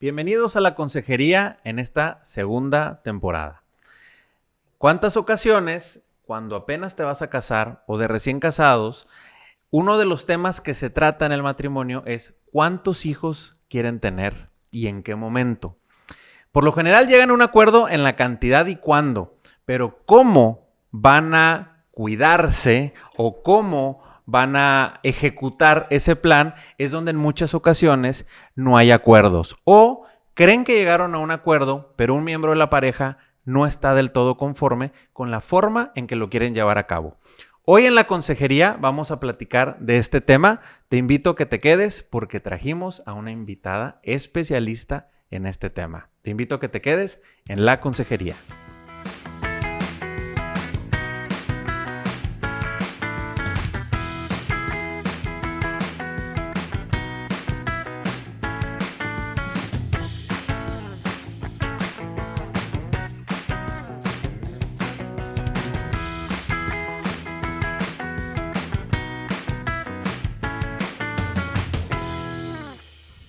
Bienvenidos a la consejería en esta segunda temporada. ¿Cuántas ocasiones, cuando apenas te vas a casar o de recién casados, uno de los temas que se trata en el matrimonio es cuántos hijos quieren tener y en qué momento? Por lo general llegan a un acuerdo en la cantidad y cuándo, pero cómo van a cuidarse o cómo van a ejecutar ese plan es donde en muchas ocasiones no hay acuerdos. O creen que llegaron a un acuerdo, pero un miembro de la pareja no está del todo conforme con la forma en que lo quieren llevar a cabo. Hoy en la consejería vamos a platicar de este tema. Te invito a que te quedes porque trajimos a una invitada especialista en este tema. Te invito a que te quedes en la consejería.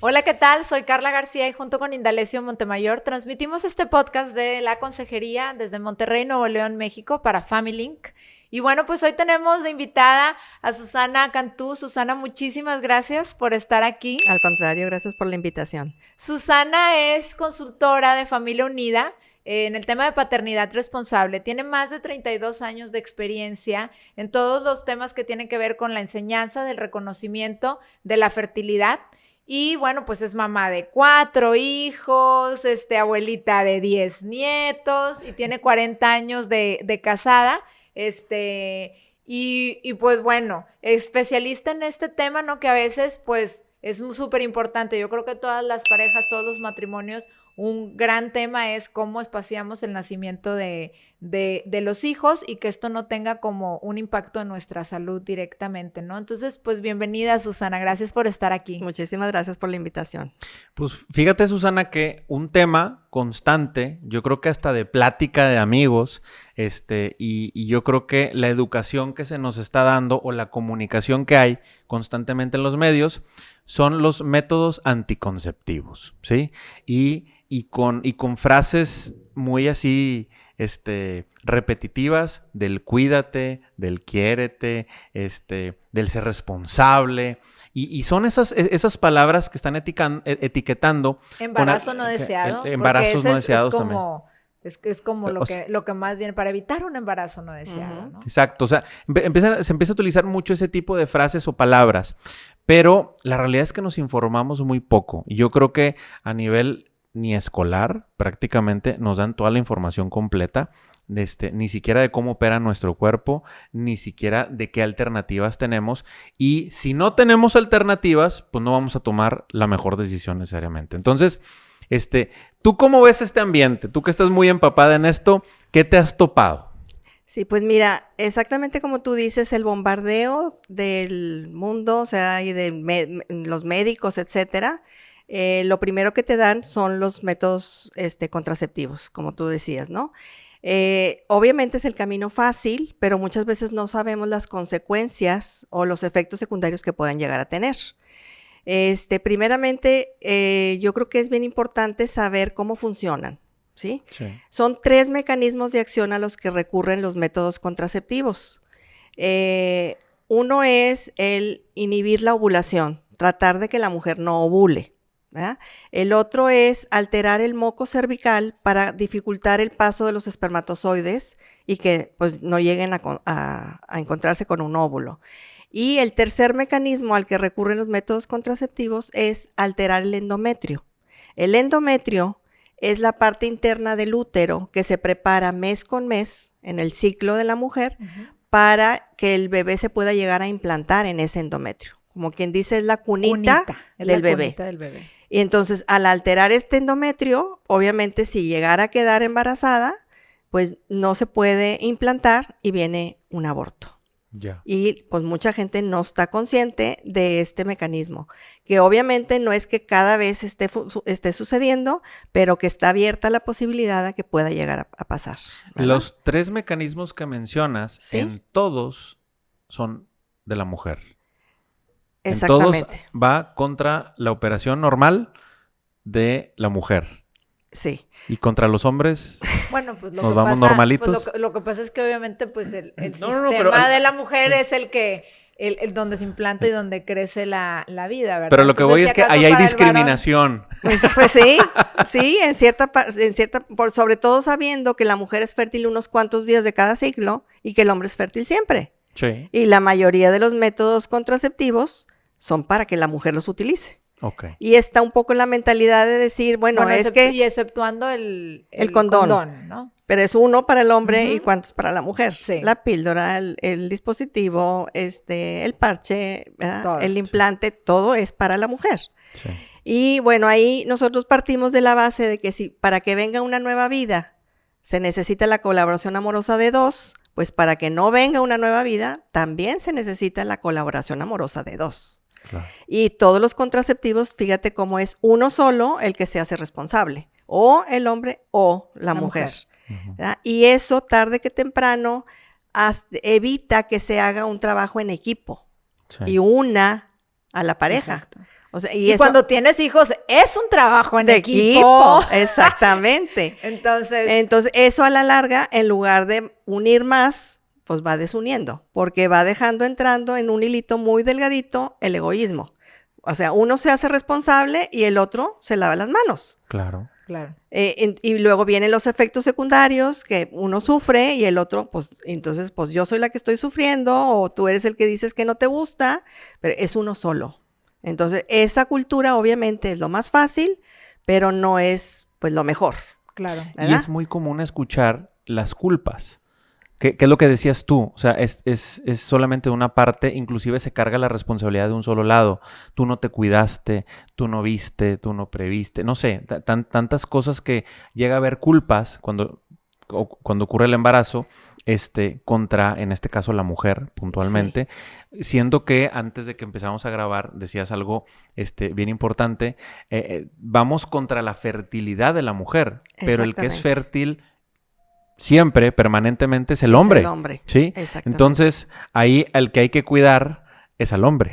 Hola, ¿qué tal? Soy Carla García y junto con Indalecio Montemayor transmitimos este podcast de la consejería desde Monterrey, Nuevo León, México para FamilyLink. Y bueno, pues hoy tenemos de invitada a Susana Cantú. Susana, muchísimas gracias por estar aquí. Al contrario, gracias por la invitación. Susana es consultora de Familia Unida en el tema de paternidad responsable. Tiene más de 32 años de experiencia en todos los temas que tienen que ver con la enseñanza del reconocimiento de la fertilidad. Y bueno, pues es mamá de 4 hijos, abuelita de 10 nietos y tiene 40 años de casada. Y pues bueno, especialista en este tema, ¿no? Que a veces pues es súper importante. Yo creo que todas las parejas, todos los matrimonios, un gran tema es cómo espaciamos el nacimiento de los hijos y que esto no tenga como un impacto en nuestra salud directamente, ¿no? Entonces, pues bienvenida, Susana, gracias por estar aquí. Muchísimas gracias por la invitación. Pues fíjate, Susana, que un tema constante, yo creo que hasta de plática de amigos, y yo creo que la educación que se nos está dando o la comunicación que hay constantemente en los medios son los métodos anticonceptivos, ¿sí? Y con frases muy así, repetitivas del cuídate, del quiérete, del ser responsable. Y son esas palabras que están etiquetando. Embarazo no deseado. Embarazos no deseados también. Es como lo que más viene para evitar un embarazo no deseado, ¿no? Exacto, o sea, se empieza a utilizar mucho ese tipo de frases o palabras, pero la realidad es que nos informamos muy poco. Y yo creo que a nivel ni escolar, prácticamente nos dan toda la información completa, ni siquiera de cómo opera nuestro cuerpo, ni siquiera de qué alternativas tenemos. Y si no tenemos alternativas, pues no vamos a tomar la mejor decisión necesariamente. Entonces, ¿tú cómo ves este ambiente? Tú que estás muy empapada en esto, ¿qué te has topado? Sí, pues mira, exactamente como tú dices, el bombardeo del mundo, o sea, y de los médicos, etcétera, lo primero que te dan son los métodos contraceptivos, como tú decías, ¿no? Obviamente es el camino fácil, pero muchas veces no sabemos las consecuencias o los efectos secundarios que puedan llegar a tener. Primeramente, yo creo que es bien importante saber cómo funcionan, ¿sí? Sí. Son 3 mecanismos de acción a los que recurren los métodos contraceptivos. Uno es el inhibir la ovulación, tratar de que la mujer no ovule, ¿verdad? El otro es alterar el moco cervical para dificultar el paso de los espermatozoides y que pues no lleguen a encontrarse con un óvulo. Y el tercer mecanismo al que recurren los métodos contraceptivos es alterar el endometrio. El endometrio es la parte interna del útero que se prepara mes con mes en el ciclo de la mujer para que el bebé se pueda llegar a implantar en ese endometrio. Como quien dice, es la cunita del bebé. Y entonces, al alterar este endometrio, obviamente si llegara a quedar embarazada, pues no se puede implantar y viene un aborto. Ya. Y pues mucha gente no está consciente de este mecanismo, que obviamente no es que cada vez esté sucediendo, pero que está abierta la posibilidad de que pueda llegar a pasar, ¿verdad? Los 3 mecanismos que mencionas, ¿Sí? en todos son de la mujer. Exactamente. En todos va contra la operación normal de la mujer. Sí. Y contra los hombres, Bueno, pues nos vamos normalitos. Pues lo que pasa es que obviamente pues el No, sistema pero de la mujer es el que, el donde se implanta y donde crece la vida, ¿verdad? Pero lo que Entonces, voy si es que acaso ahí hay para el varón- discriminación. Pues sí, sobre todo sabiendo que la mujer es fértil unos cuantos días de cada ciclo y que el hombre es fértil siempre. Sí. Y la mayoría de los métodos contraceptivos son para que la mujer los utilice. Ok. Y está un poco la mentalidad de decir, bueno, es y que, exceptuando el condón. ¿no? pero es uno para el hombre y Ujú. cuántos para la mujer. Sí. La píldora, el dispositivo, el parche, ¿verdad? Todo. El implante, todo es para la mujer. Sí. Y bueno, ahí nosotros partimos de la base de que si para que venga una nueva vida se necesita la colaboración amorosa de dos, pues para que no venga una nueva vida, también se necesita la colaboración amorosa de dos. Claro. Y todos los contraceptivos, fíjate cómo es uno solo el que se hace responsable, o el hombre o la mujer. Ujú. ¿Verdad? Y eso, tarde que temprano, evita que se haga un trabajo en equipo Sí. y una a la pareja. Exacto. O sea, Y eso, cuando tienes hijos es un trabajo en de equipo. exactamente. Entonces, Eso a la larga, en lugar de unir más, pues va desuniendo, porque va dejando entrando en un hilito muy delgadito el egoísmo. O sea, uno se hace responsable y el otro se lava las manos. Claro. claro. Y luego vienen los efectos secundarios que uno sufre y el otro, pues, entonces, pues yo soy la que estoy sufriendo o tú eres el que dices que no te gusta, pero es uno solo. Entonces, esa cultura obviamente es lo más fácil, pero no es, pues, lo mejor. Claro. Y ¿Verdad? es muy común escuchar las culpas. ¿Qué es lo que decías tú? O sea, es solamente una parte, inclusive se carga la responsabilidad de un solo lado. Tú no te cuidaste, tú no viste, tú no previste, no sé, tantas cosas que llega a haber culpas cuando ocurre el embarazo, contra, en este caso, la mujer, puntualmente, siendo que antes de que empezamos a grabar, decías algo bien importante, vamos contra la fertilidad de la mujer, pero el que es Exactamente. fértil siempre, permanentemente, es el Es hombre. el hombre. ¿Sí? Exactamente. Entonces, ahí el que hay que cuidar es al hombre.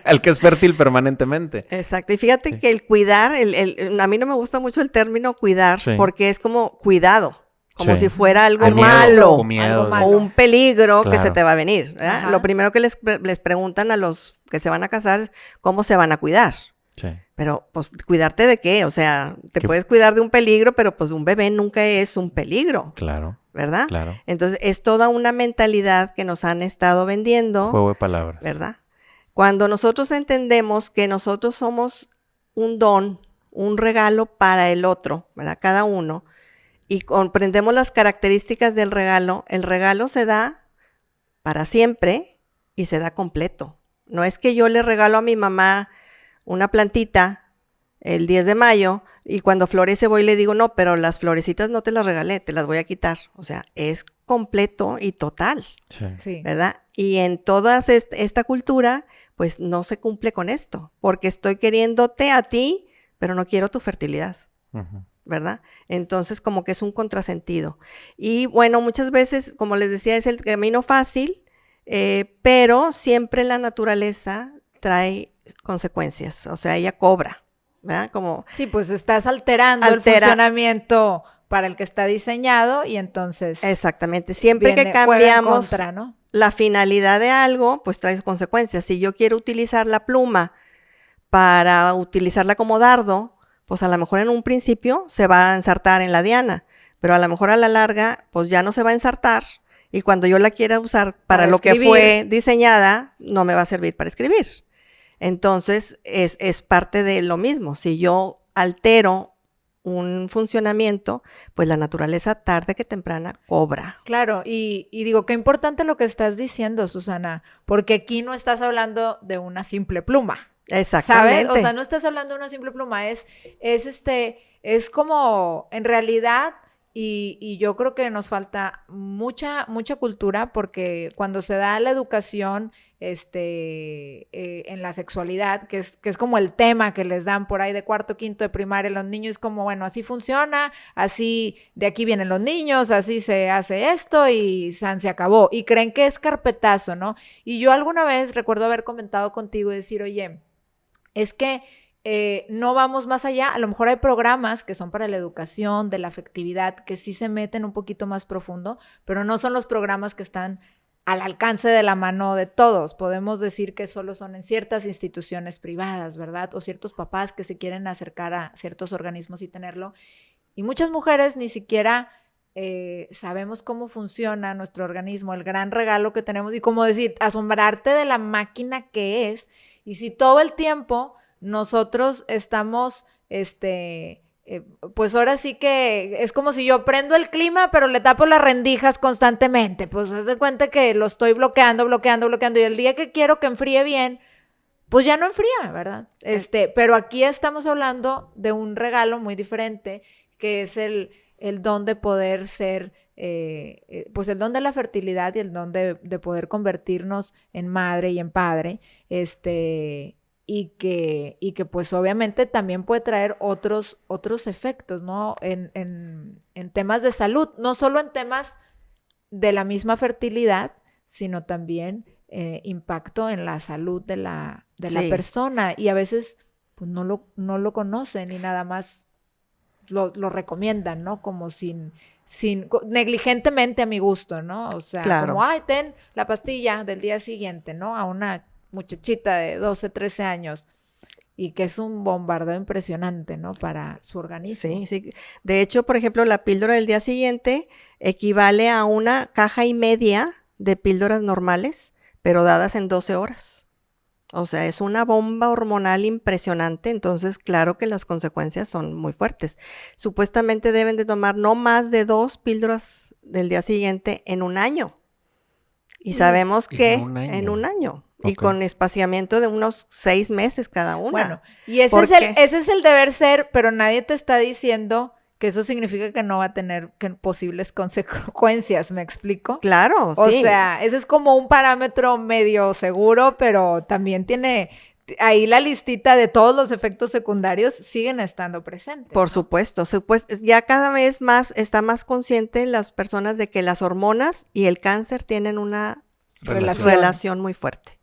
El que es fértil permanentemente. Exacto. Y fíjate Sí. que el cuidar, a mí no me gusta mucho el término cuidar, Sí. porque es como cuidado, como Sí. si fuera algo Con miedo, malo. con miedo. algo malo. O un peligro que se Claro. te va a venir. ¿Verdad? Ajá. Lo primero que les preguntan a los que se van a casar es cómo se van a cuidar. Sí. Pero, pues, ¿cuidarte de qué? O sea, te Que- puedes cuidar de un peligro, pero pues un bebé nunca es un peligro, Claro, ¿verdad? claro. Entonces, es toda una mentalidad que nos han estado vendiendo, Juego de palabras. ¿verdad? Cuando nosotros entendemos que nosotros somos un don, un regalo para el otro, ¿verdad? Cada uno, y comprendemos las características del regalo, el regalo se da para siempre y se da completo. No es que yo le regalo a mi mamá una plantita el 10 de mayo y cuando florece voy y le digo, no, pero las florecitas no te las regalé, te las voy a quitar. O sea, es completo y total, Sí. Sí. ¿verdad? Y en toda esta cultura, pues no se cumple con esto, porque estoy queriéndote a ti, pero no quiero tu fertilidad. Ujú. ¿Verdad? Entonces, como que es un contrasentido. Y bueno, muchas veces, como les decía, es el camino fácil, pero siempre la naturaleza trae consecuencias, o sea, ella cobra, ¿verdad? Como, Sí, pues estás alterando el funcionamiento para el que está diseñado y entonces exactamente, siempre que juega en cambiamos contra, ¿no? la finalidad de algo, pues trae consecuencias. Si yo quiero utilizar la pluma para utilizarla como dardo, pues a lo mejor en un principio se va a ensartar en la diana, pero a lo mejor a la larga, pues ya no se va a ensartar y cuando yo la quiera usar para lo escribir. que fue diseñada, no me va a servir para escribir. Entonces, es parte de lo mismo. Si yo altero un funcionamiento, pues la naturaleza tarde que temprana cobra. Claro, y digo, qué importante lo que estás diciendo, Susana, porque aquí no estás hablando de una simple pluma. Exactamente. ¿Sabes? O sea, no estás hablando de una simple pluma, es como, en realidad, y yo creo que nos falta mucha cultura, porque cuando se da la educación, en la sexualidad, que es como el tema que les dan por ahí de cuarto, quinto de primaria, los niños como, bueno, así funciona, así de aquí vienen los niños, así se hace esto y se acabó, y creen que es carpetazo, ¿no? Y yo alguna vez recuerdo haber comentado contigo y decir, oye, es que no vamos más allá. A lo mejor hay programas que son para la educación, de la afectividad, que sí se meten un poquito más profundo, pero no son los programas que están al alcance de la mano de todos. Podemos decir que solo son en ciertas instituciones privadas, ¿verdad? O ciertos papás que se quieren acercar a ciertos organismos y tenerlo. Y muchas mujeres ni siquiera sabemos cómo funciona nuestro organismo, el gran regalo que tenemos y como decir, asombrarte de la máquina que es. Y si todo el tiempo nosotros estamos, pues ahora sí que es como si yo prendo el clima, pero le tapo las rendijas constantemente. Pues haz de cuenta que lo estoy bloqueando, y el día que quiero que enfríe bien, pues ya no enfría, ¿verdad? Pero aquí estamos hablando de un regalo muy diferente, que es el don de poder ser, pues el don de la fertilidad y el don de poder convertirnos en madre y en padre, y que pues obviamente también puede traer otros efectos, ¿no? En temas de salud, no solo en temas de la misma fertilidad, sino también impacto en la salud de la persona. Y a veces pues no lo conocen y nada más lo recomiendan, ¿no? Como negligentemente a mi gusto, ¿no? O sea, claro, como, ay, ten la pastilla del día siguiente, ¿no? A una muchachita de 12, 13 años, y que es un bombardeo impresionante, ¿no? Para su organismo. Sí. De hecho, por ejemplo, la píldora del día siguiente equivale a 1,5 cajas de píldoras normales, pero dadas en 12 horas. O sea, es una bomba hormonal impresionante, entonces claro que las consecuencias son muy fuertes. Supuestamente deben de tomar no más de 2 píldoras del día siguiente en un año. Y sabemos que en un año. Okay. Y con espaciamiento de unos 6 meses cada una. Bueno, y ese es el deber ser, pero nadie te está diciendo que eso significa que no va a tener posibles consecuencias, ¿me explico? Claro, sí. O sea, ese es como un parámetro medio seguro, pero también tiene ahí la listita de todos los efectos secundarios siguen estando presentes. Por supuesto, ya cada vez más está más consciente las personas de que las hormonas y el cáncer tienen una relación muy fuerte.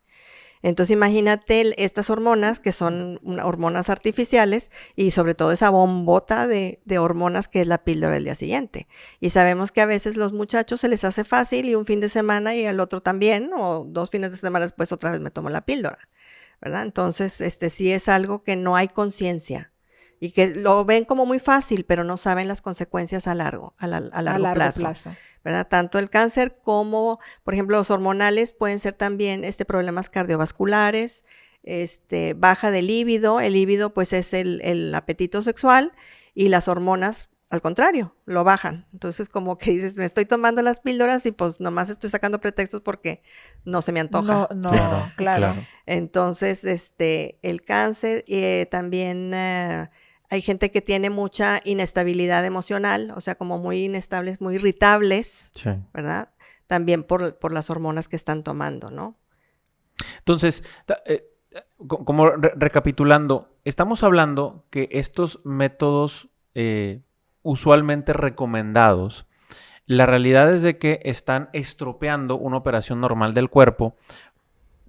Entonces imagínate estas hormonas que son hormonas artificiales y sobre todo esa bombota de hormonas que es la píldora del día siguiente. Y sabemos que a veces los muchachos se les hace fácil y un fin de semana y el otro también, o 2 fines de semana después otra vez me tomo la píldora, ¿verdad? Entonces sí es algo que no hay conciencia y que lo ven como muy fácil, pero no saben las consecuencias a largo plazo. ¿Verdad? Tanto el cáncer como, por ejemplo, los hormonales pueden ser también problemas cardiovasculares, baja de líbido. El líbido pues es el apetito sexual y las hormonas al contrario, lo bajan. Entonces como que dices, me estoy tomando las píldoras y pues nomás estoy sacando pretextos porque no se me antoja. No, claro. Entonces el cáncer también... hay gente que tiene mucha inestabilidad emocional, o sea, como muy inestables, muy irritables, sí, ¿verdad? También por las hormonas que están tomando, ¿no? Entonces, como recapitulando, estamos hablando que estos métodos usualmente recomendados, la realidad es de que están estropeando una operación normal del cuerpo,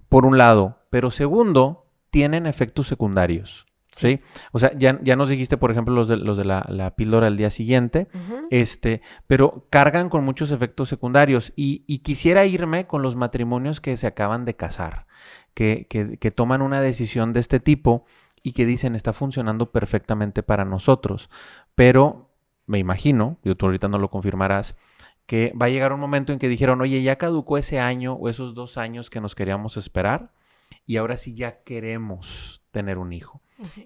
por un lado, pero segundo, tienen efectos secundarios. ¿Sí? O sea, ya nos dijiste, por ejemplo, los de la píldora al día siguiente, pero cargan con muchos efectos secundarios y quisiera irme con los matrimonios que se acaban de casar, que toman una decisión de este tipo y que dicen, está funcionando perfectamente para nosotros, pero me imagino, y tú ahorita no lo confirmarás, que va a llegar un momento en que dijeron, oye, ya caducó ese año o esos 2 años que nos queríamos esperar y ahora sí ya queremos tener un hijo.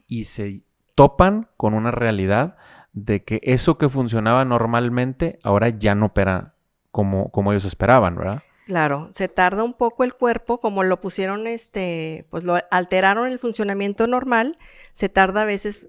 Y se topan con una realidad de que eso que funcionaba normalmente ahora ya no opera como ellos esperaban, ¿verdad? Claro, se tarda un poco el cuerpo, como lo pusieron, pues lo alteraron el funcionamiento normal, se tarda a veces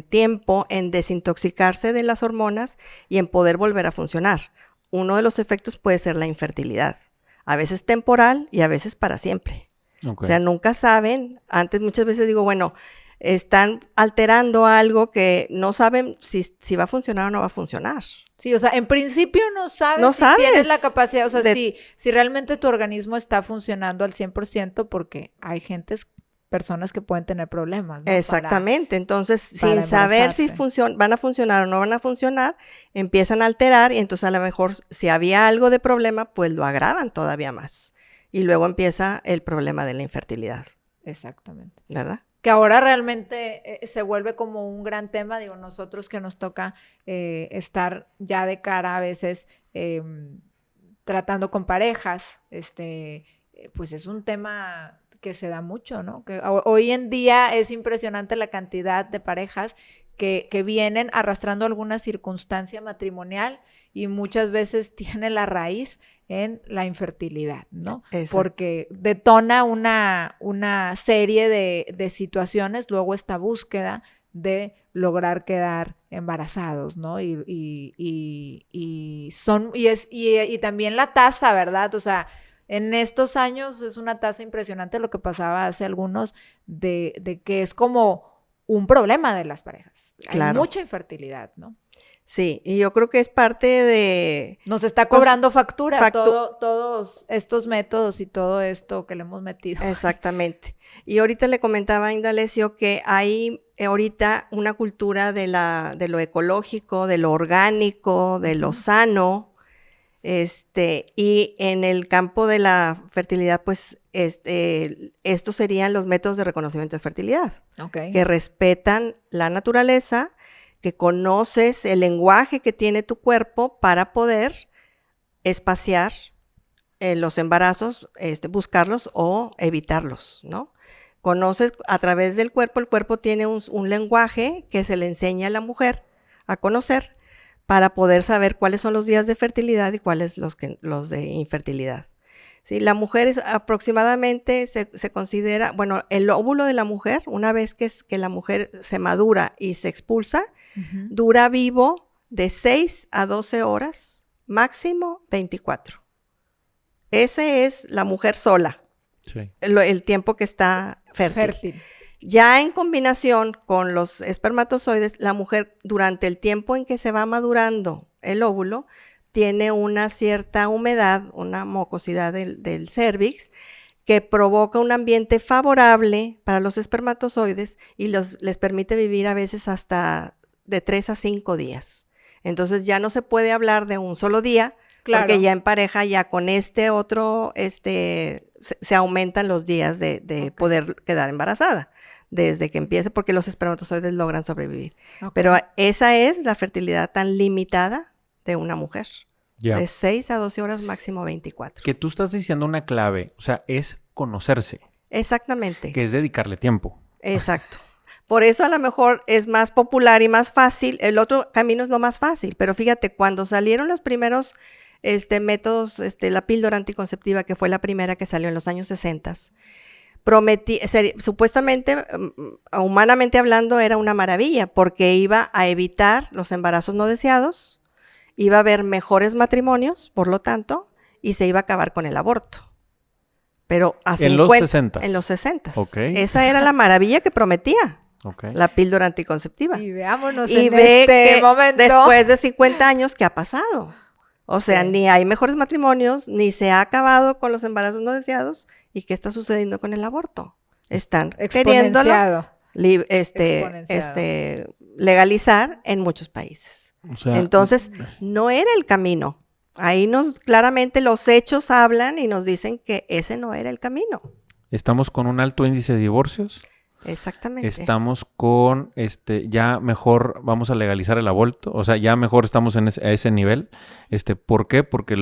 tiempo en desintoxicarse de las hormonas y en poder volver a funcionar. Uno de los efectos puede ser la infertilidad, a veces temporal y a veces para siempre. Okay. O sea, nunca saben. Antes muchas veces digo, bueno, están alterando algo que no saben si va a funcionar o no va a funcionar. Sí, o sea, en principio no sabes si tienes la capacidad, o sea, si realmente tu organismo está funcionando al 100%, porque hay gentes personas que pueden tener problemas, ¿no? Exactamente, entonces para sin saber si embarazarse. van a funcionar o no van a funcionar, empiezan a alterar y entonces a lo mejor si había algo de problema, pues lo agravan todavía más. Y luego empieza el problema de la infertilidad, Exactamente. ¿verdad? Que ahora realmente se vuelve como un gran tema, digo, nosotros que nos toca estar ya de cara a veces tratando con parejas, pues es un tema que se da mucho, ¿no? Que hoy en día es impresionante la cantidad de parejas que vienen arrastrando alguna circunstancia matrimonial y muchas veces tiene la raíz en la infertilidad, ¿no? Exacto. Porque detona una serie de situaciones, luego esta búsqueda de lograr quedar embarazados, ¿no? Y también la tasa, ¿verdad? O sea, en estos años es una tasa impresionante lo que pasaba hace algunos de que es como un problema de las parejas. Claro. Hay mucha infertilidad, ¿no? Sí, y yo creo que es parte de... Nos está cobrando factura todos estos métodos y todo esto que le hemos metido. Exactamente. Y ahorita le comentaba a Indalecio que hay ahorita una cultura de lo ecológico, de lo orgánico, de lo sano, y en el campo de la fertilidad, pues, estos serían los métodos de reconocimiento de fertilidad, Okay. que respetan la naturaleza, que conoces el lenguaje que tiene tu cuerpo para poder espaciar los embarazos, buscarlos o evitarlos, ¿no? Conoces a través del cuerpo, el cuerpo tiene un lenguaje que se le enseña a la mujer a conocer para poder saber cuáles son los días de fertilidad y cuáles los de infertilidad. Sí, la mujer es aproximadamente, se considera, bueno, el óvulo de la mujer, una vez que la mujer se madura y se expulsa, dura vivo de 6 a 12 horas, máximo 24. Ese es la mujer sola, Sí. el tiempo que está fértil. Ya en combinación con los espermatozoides, la mujer durante el tiempo en que se va madurando el óvulo, tiene una cierta humedad, una mucosidad del cérvix, que provoca un ambiente favorable para los espermatozoides y les permite vivir a veces hasta de 3 a 5 días. Entonces ya no se puede hablar de un solo día, claro, porque ya en pareja, ya con otro, se aumentan los días de okay, poder quedar embarazada, desde que empiece, porque los espermatozoides logran sobrevivir. Okay. Pero esa es la fertilidad tan limitada de una mujer. Yeah. De 6 a 12 horas, máximo 24. Que tú estás diciendo una clave, o sea, es conocerse. Exactamente. Que es dedicarle tiempo. Exacto. Por eso a lo mejor es más popular y más fácil. El otro camino es lo más fácil. Pero fíjate, cuando salieron los primeros métodos, la píldora anticonceptiva, que fue la primera que salió en los años 60, supuestamente, humanamente hablando, era una maravilla, porque iba a evitar los embarazos no deseados, iba a haber mejores matrimonios, por lo tanto, y se iba a acabar con el aborto. Pero en los 60. En los 60. Okay. Esa era la maravilla que prometía. Okay. La píldora anticonceptiva. Y veámonos y en ve este que momento. Después de 50 años, ¿qué ha pasado? O sea, sí, ni hay mejores matrimonios, ni se ha acabado con los embarazos no deseados. ¿Y qué está sucediendo con el aborto? Están queriéndolo legalizar en muchos países. O sea, entonces, no era el camino. Ahí claramente los hechos hablan y nos dicen que ese no era el camino. Estamos con un alto índice de divorcios. Exactamente. Estamos con, ya mejor vamos a legalizar el aborto, o sea, ya mejor estamos a ese nivel. ¿Por qué? Porque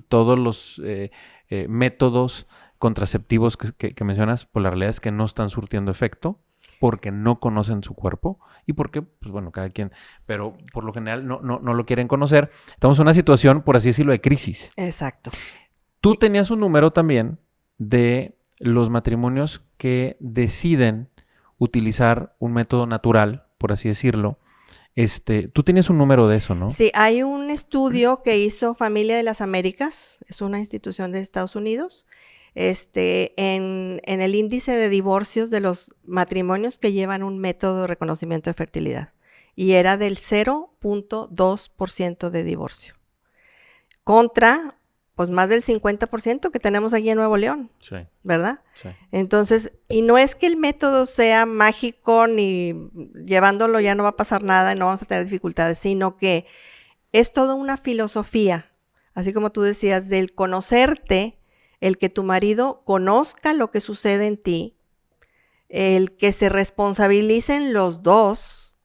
todos los métodos contraceptivos que mencionas, pues la realidad es que no están surtiendo efecto, porque no conocen su cuerpo y porque, pues bueno, cada quien, pero por lo general no lo quieren conocer. Estamos en una situación, por así decirlo, de crisis. Exacto. Tú tenías un número también de los matrimonios que deciden utilizar un método natural, por así decirlo. Tú tenías un número de eso, ¿no? Sí, hay un estudio que hizo Familia de las Américas, es una institución de Estados Unidos, en el índice de divorcios de los matrimonios que llevan un método de reconocimiento de fertilidad. Y era del 0.2% de divorcio. Contra pues más del 50% que tenemos aquí en Nuevo León, Sí, ¿verdad? sí. Entonces, y no es que el método sea mágico ni llevándolo ya no va a pasar nada y no vamos a tener dificultades, sino que es toda una filosofía, así como tú decías, del conocerte, el que tu marido conozca lo que sucede en ti, el que se responsabilicen los dos,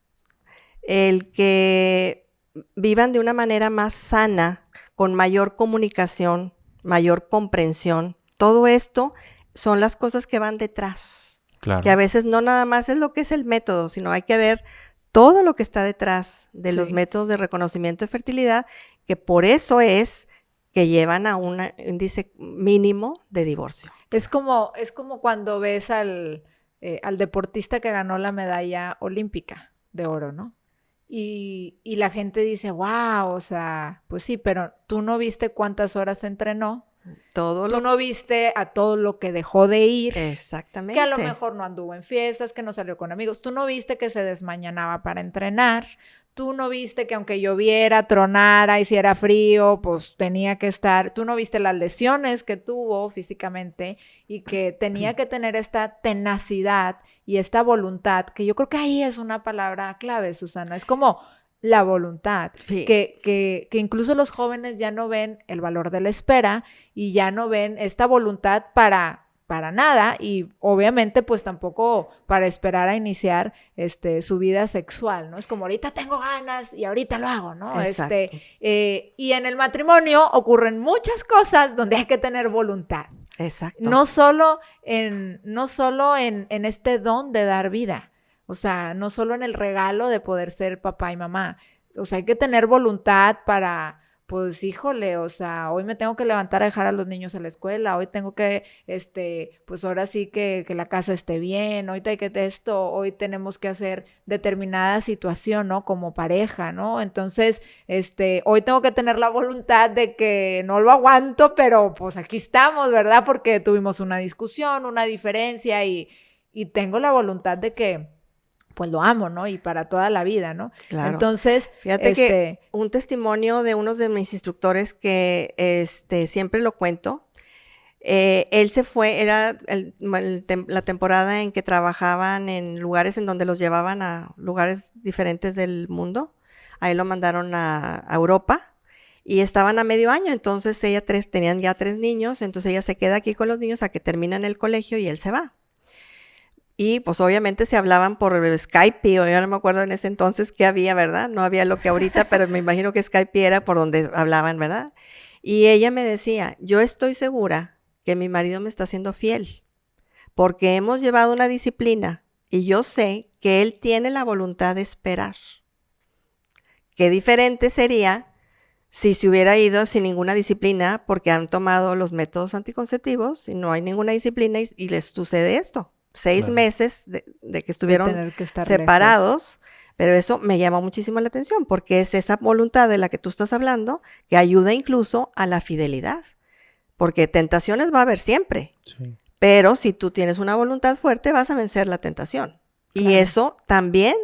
el que vivan de una manera más sana, con mayor comunicación, mayor comprensión. Todo esto son las cosas que van detrás, Claro. que a veces no nada más es lo que es el método, sino hay que ver todo lo que está detrás de los Sí. métodos de reconocimiento de fertilidad, que por eso es que llevan a un índice mínimo de divorcio. Es como cuando ves al deportista que ganó la medalla olímpica de oro, ¿no? Y la gente dice, wow, o sea, pues sí, pero tú no viste cuántas horas entrenó, Todo tú lo no viste a todo lo que dejó de ir, exactamente. que a lo mejor no anduvo en fiestas, que no salió con amigos, tú no viste que se desmañanaba para entrenar, tú no viste que aunque lloviera, tronara, hiciera frío, pues tenía que estar, tú no viste las lesiones que tuvo físicamente y que tenía que tener esta tenacidad y esta voluntad, que yo creo que ahí es una palabra clave, Susana, es como la voluntad, Sí. que incluso los jóvenes ya no ven el valor de la espera y ya no ven esta voluntad para nada y obviamente pues tampoco para esperar a iniciar su vida sexual, ¿no? Es como ahorita tengo ganas y ahorita lo hago, ¿no? Exacto. Y en el matrimonio ocurren muchas cosas donde hay que tener voluntad. Exacto. No solo en este don de dar vida, o sea, no solo en el regalo de poder ser papá y mamá, o sea, hay que tener voluntad para, pues, híjole, o sea, hoy me tengo que levantar a dejar a los niños a la escuela, hoy tengo que, pues ahora sí que la casa esté bien, hoy hay que esto, hoy tenemos que hacer determinada situación, ¿no? Como pareja, ¿no? Entonces, hoy tengo que tener la voluntad de que no lo aguanto, pero pues aquí estamos, ¿verdad? Porque tuvimos una discusión, una diferencia y tengo la voluntad de que pues lo amo, ¿no? Y para toda la vida, ¿no? Claro. Entonces, Fíjate que un testimonio de uno de mis instructores que siempre lo cuento, él se fue, era la temporada en que trabajaban en lugares en donde los llevaban a lugares diferentes del mundo. A él lo mandaron a Europa y estaban a medio año, entonces tenían ya 3 niños, entonces ella se queda aquí con los niños a que terminan el colegio y él se va. Y pues obviamente se hablaban por Skype, o yo no me acuerdo en ese entonces qué había, ¿verdad? No había lo que ahorita, pero me imagino que Skype era por donde hablaban, ¿verdad? Y ella me decía, yo estoy segura que mi marido me está siendo fiel, porque hemos llevado una disciplina y yo sé que él tiene la voluntad de esperar. Qué diferente sería si se hubiera ido sin ninguna disciplina porque han tomado los métodos anticonceptivos y no hay ninguna disciplina y les sucede esto. 6 Claro. meses de que estuvieron tener que estar separados, pero eso me llama muchísimo la atención porque es esa voluntad de la que tú estás hablando que ayuda incluso a la fidelidad, porque tentaciones va a haber siempre, Sí. pero si tú tienes una voluntad fuerte vas a vencer la tentación. Claro. Y eso también,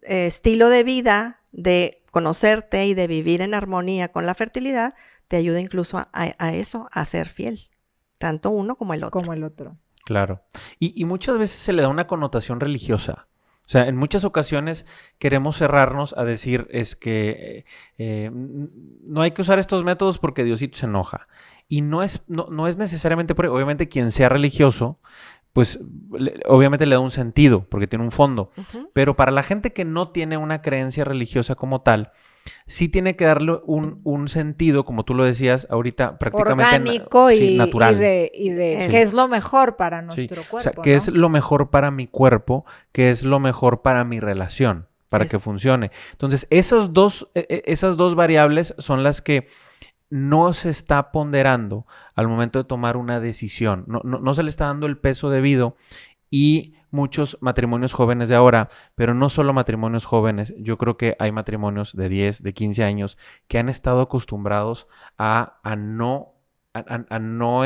estilo de vida de conocerte y de vivir en armonía con la fertilidad, te ayuda incluso a eso, a ser fiel. Tanto uno como el otro. Como el otro. Claro. Y muchas veces se le da una connotación religiosa. O sea, en muchas ocasiones queremos cerrarnos a decir es que no hay que usar estos métodos porque Diosito se enoja. Y no es necesariamente, obviamente quien sea religioso, pues obviamente le da un sentido porque tiene un fondo. Uh-huh. Pero para la gente que no tiene una creencia religiosa como tal, sí tiene que darle un sentido, como tú lo decías ahorita, prácticamente orgánico sí, natural. y de qué es lo mejor para nuestro cuerpo. O sea, qué ¿no? es lo mejor para mi cuerpo, qué es lo mejor para mi relación, para que funcione. Entonces, esas dos variables son las que no se está ponderando al momento de tomar una decisión. No se le está dando el peso debido y muchos matrimonios jóvenes de ahora, pero no solo matrimonios jóvenes, yo creo que hay matrimonios de 10, de 15 años que han estado acostumbrados a no a no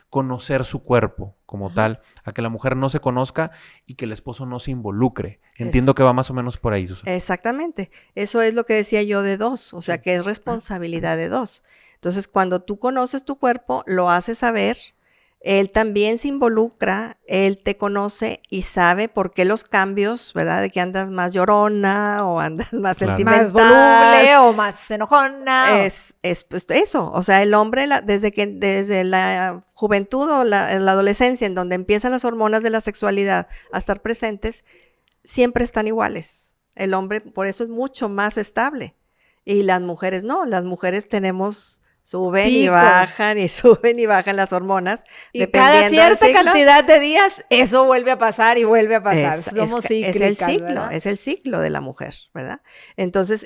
conocer su cuerpo como tal, a que la mujer no se conozca y que el esposo no se involucre. Entiendo que va más o menos por ahí, Susana. Exactamente. Eso es lo que decía yo de dos, o sea, que es responsabilidad de dos. Entonces, cuando tú conoces tu cuerpo, lo haces saber, él también se involucra, él te conoce y sabe por qué los cambios, ¿verdad? De que andas más llorona o andas más Claro. sentimental. Más voluble o más enojona. Es pues, eso, o sea, el hombre desde la juventud o la adolescencia, en donde empiezan las hormonas de la sexualidad a estar presentes, siempre están iguales. El hombre por eso es mucho más estable y las mujeres no, las mujeres suben y Picos. bajan y suben y bajan las hormonas. Y cada dependiendo del cierta ciclo. cantidad de días, eso vuelve a pasar y vuelve a pasar. Somos Es el cíclicas, ciclo, ¿verdad? es el ciclo de la mujer, ¿verdad? Entonces,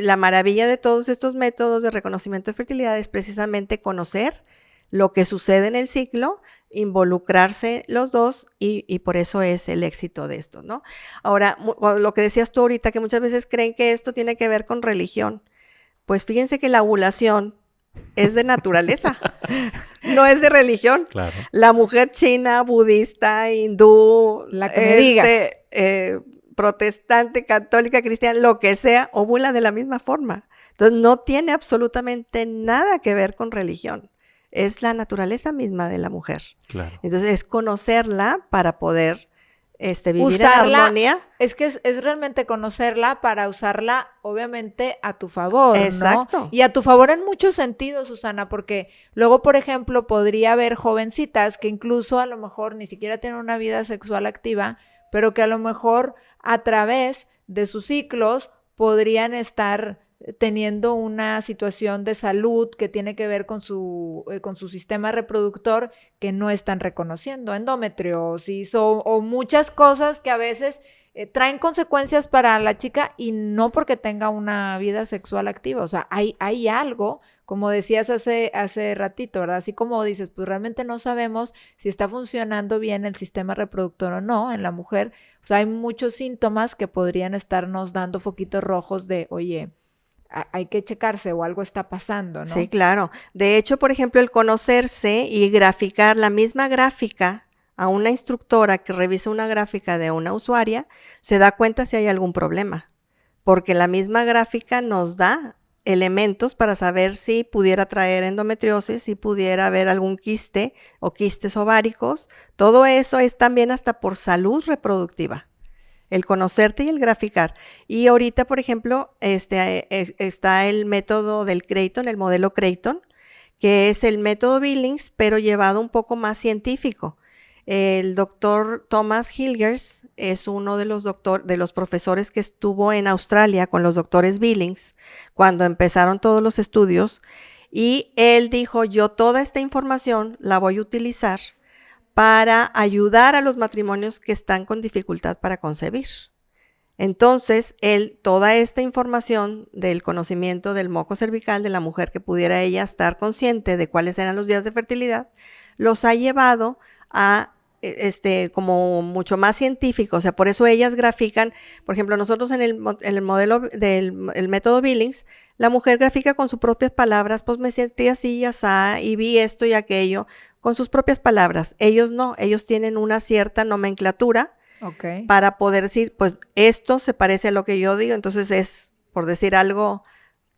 la maravilla de todos estos métodos de reconocimiento de fertilidad es precisamente conocer lo que sucede en el ciclo, involucrarse los dos y por eso es el éxito de esto, ¿no? Ahora, lo que decías tú ahorita, que muchas veces creen que esto tiene que ver con religión, pues fíjense que la ovulación es de naturaleza, no es de religión. Claro. La mujer china, budista, hindú, La que me digas. protestante, católica, cristiana, lo que sea, ovula de la misma forma. Entonces no tiene absolutamente nada que ver con religión. Es la naturaleza misma de la mujer. Claro. Entonces es conocerla para poder vivir en Usarla, armonía. es que es realmente conocerla para usarla, obviamente, a tu favor, Exacto. ¿no? Y a tu favor en muchos sentidos, Susana, porque luego, por ejemplo, podría haber jovencitas que incluso a lo mejor ni siquiera tienen una vida sexual activa, pero que a lo mejor a través de sus ciclos podrían estar teniendo una situación de salud que tiene que ver con su sistema reproductor que no están reconociendo, endometriosis o muchas cosas que a veces traen consecuencias para la chica y no porque tenga una vida sexual activa, o sea, hay algo, como decías hace ratito, ¿verdad? Así como dices, pues realmente no sabemos si está funcionando bien el sistema reproductor o no en la mujer, o sea, hay muchos síntomas que podrían estarnos dando foquitos rojos de, oye, hay que checarse o algo está pasando, ¿no? Sí, claro. De hecho, por ejemplo, el conocerse y graficar la misma gráfica a una instructora que revisa una gráfica de una usuaria, se da cuenta si hay algún problema, porque la misma gráfica nos da elementos para saber si pudiera traer endometriosis, si pudiera haber algún quiste o quistes ováricos. Todo eso es también hasta por salud reproductiva. El conocerte y el graficar. Y ahorita, por ejemplo, está el método del Creighton, el modelo Creighton, que es el método Billings, pero llevado un poco más científico. El doctor Thomas Hilgers es uno de los profesores que estuvo en Australia con los doctores Billings cuando empezaron todos los estudios, y él dijo, yo toda esta información la voy a utilizar para ayudar a los matrimonios que están con dificultad para concebir. Entonces, él, toda esta información del conocimiento del moco cervical de la mujer, que pudiera ella estar consciente de cuáles eran los días de fertilidad, los ha llevado a como mucho más científico. O sea, por eso ellas grafican, por ejemplo, nosotros en el modelo del método Billings, la mujer grafica con sus propias palabras, pues me sentí así y asá, y vi esto y aquello, con sus propias palabras. Ellos no, ellos tienen una cierta nomenclatura para poder decir, pues esto se parece a lo que yo digo, entonces es, por decir algo,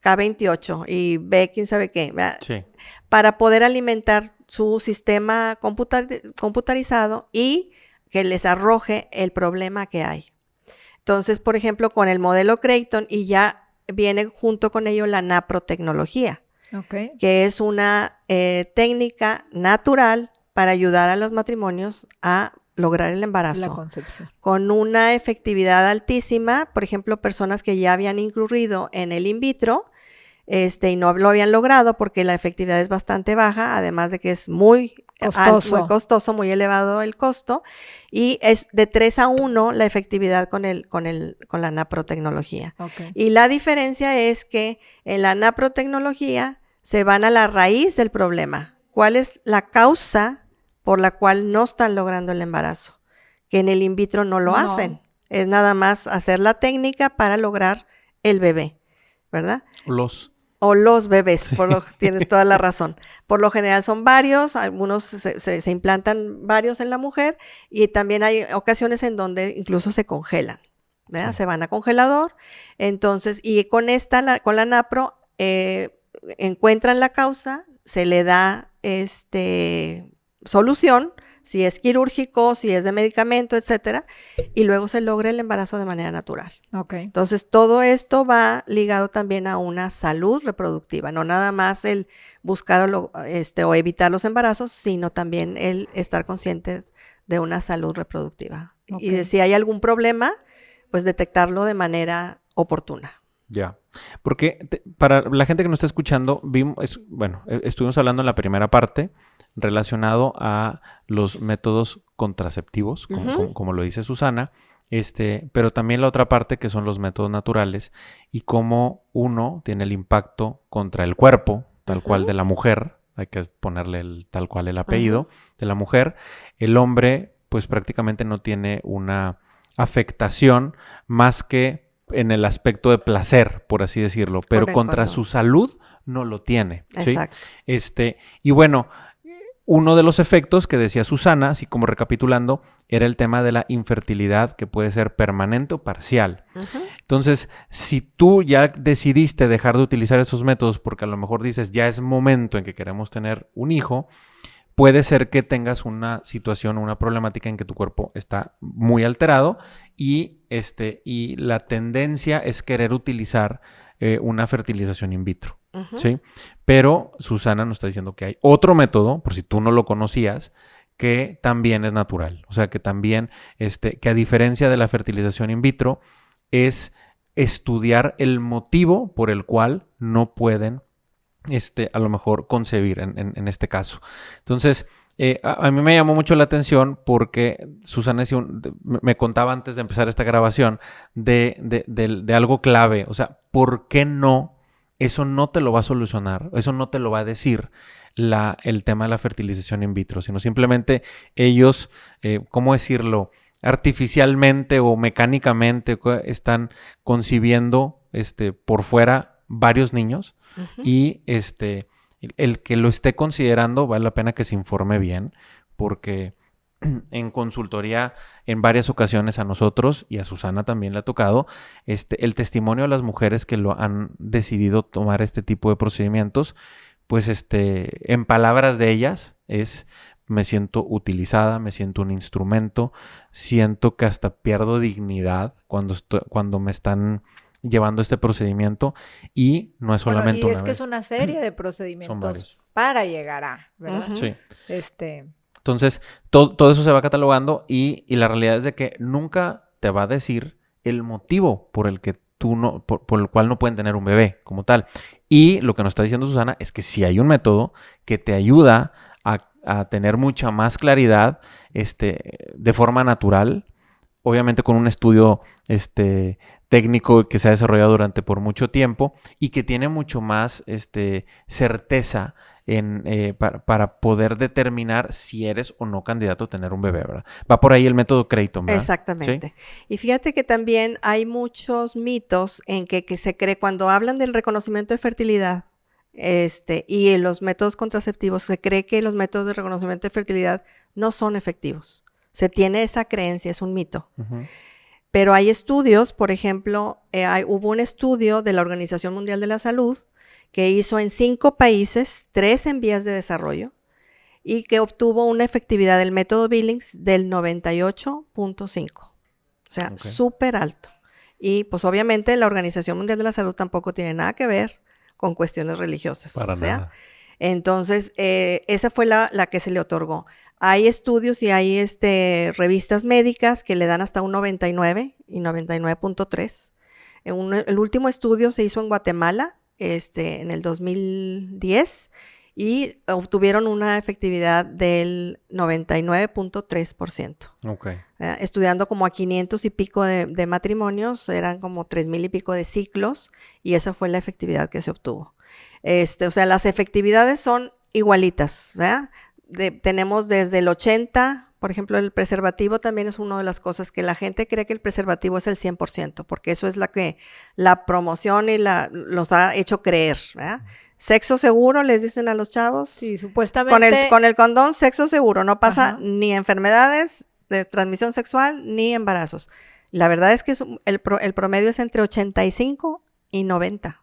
K28 y B, quién sabe qué, ¿verdad? Sí. Para poder alimentar su sistema computarizado y que les arroje el problema que hay. Entonces, por ejemplo, con el modelo Creighton, y ya viene junto con ello la naprotecnología. Que es una técnica natural para ayudar a los matrimonios a lograr el embarazo. La concepción. Con una efectividad altísima, por ejemplo, personas que ya habían incurrido en el in vitro y no lo habían logrado porque la efectividad es bastante baja, además de que es muy costoso, muy elevado el costo, y es de 3-1 la efectividad con la naprotecnología. Y la diferencia es que en la naprotecnología se van a la raíz del problema. ¿Cuál es la causa por la cual no están logrando el embarazo? Que en el in vitro no lo hacen. Es nada más hacer la técnica para lograr el bebé, ¿verdad? O los bebés, tienes toda la razón. Por lo general son varios, algunos se implantan varios en la mujer y también hay ocasiones en donde incluso se congelan, ¿verdad? Sí. Se van a congelador. Entonces, y con con la NAPRO, encuentran la causa, se le da solución, si es quirúrgico, si es de medicamento, etcétera, y luego se logra el embarazo de manera natural. Ok. Entonces, todo esto va ligado también a una salud reproductiva, no nada más el buscar o evitar los embarazos, sino también el estar consciente de una salud reproductiva. Ok. Y de si hay algún problema, pues detectarlo de manera oportuna. Ya, porque para la gente que nos está escuchando, estuvimos hablando en la primera parte relacionado a los métodos contraceptivos, como lo dice Susana, pero también la otra parte que son los métodos naturales y cómo uno tiene el impacto contra el cuerpo, tal cual de la mujer, hay que ponerle tal cual el apellido de la mujer, el hombre pues prácticamente no tiene una afectación más que en el aspecto de placer, por así decirlo, pero contra su salud no lo tiene. ¿sí? Exacto. Y bueno, uno de los efectos que decía Susana, así como recapitulando, era el tema de la infertilidad que puede ser permanente o parcial. Entonces, si tú ya decidiste dejar de utilizar esos métodos porque a lo mejor dices, ya es momento en que queremos tener un hijo, puede ser que tengas una situación, una problemática en que tu cuerpo está muy alterado y la tendencia es querer utilizar una fertilización in vitro, ¿sí? Pero Susana nos está diciendo que hay otro método, por si tú no lo conocías, que también es natural. O sea, que también, que a diferencia de la fertilización in vitro, es estudiar el motivo por el cual no pueden a lo mejor concebir en este caso. Entonces, a mí me llamó mucho la atención porque Susana me contaba antes de empezar esta grabación de algo clave. O sea, ¿por qué no? Eso no te lo va a solucionar, eso no te lo va a decir el tema de la fertilización in vitro, sino simplemente ellos, ¿cómo decirlo? Artificialmente o mecánicamente están concibiendo por fuera varios niños. Y el que lo esté considerando vale la pena que se informe bien, porque en consultoría en varias ocasiones a nosotros y a Susana también le ha tocado el testimonio de las mujeres que lo han decidido tomar este tipo de procedimientos, pues en palabras de ellas es: me siento utilizada, me siento un instrumento, siento que hasta pierdo dignidad cuando me están llevando este procedimiento, y no es solamente y una es que vez. es una serie de procedimientos para llegar a, ¿verdad? Sí. Entonces, todo eso se va catalogando y la realidad es de que nunca te va a decir el motivo por el que por el cual no pueden tener un bebé como tal. Y lo que nos está diciendo Susana es que sí hay un método que te ayuda a tener mucha más claridad de forma natural, obviamente con un estudio técnico que se ha desarrollado por mucho tiempo y que tiene mucho más certeza para poder determinar si eres o no candidato a tener un bebé, ¿verdad? Va por ahí el método Creighton, ¿verdad? Exactamente. ¿Sí? Y fíjate que también hay muchos mitos en que se cree, cuando hablan del reconocimiento de fertilidad y en los métodos contraceptivos, se cree que los métodos de reconocimiento de fertilidad no son efectivos. Se tiene esa creencia, es un mito. Pero hay estudios, por ejemplo, hubo un estudio de la Organización Mundial de la Salud que hizo en 5 países, 3 en vías de desarrollo, y que obtuvo una efectividad del método Billings del 98.5. O sea, súper alto. Y pues obviamente la Organización Mundial de la Salud tampoco tiene nada que ver con cuestiones religiosas. Para nada. Entonces, esa fue la que se le otorgó. Hay estudios y hay revistas médicas que le dan hasta un 99 y 99.3. El último estudio se hizo en Guatemala en el 2010 y obtuvieron una efectividad del 99.3%. Okay. Estudiando como a 500 y pico de matrimonios, eran como 3,000 y pico de ciclos, y esa fue la efectividad que se obtuvo. O sea, las efectividades son igualitas, ¿verdad? Tenemos desde el 80 Por ejemplo, el preservativo también es una de las cosas que la gente cree que el preservativo es el 100%, porque eso es la promoción y los ha hecho creer, ¿verdad? Sexo seguro, les dicen a los chavos. Sí, supuestamente. Con el condón, sexo seguro, no pasa Ajá. ni enfermedades de transmisión sexual ni embarazos. La verdad es que el promedio es entre 85 y 90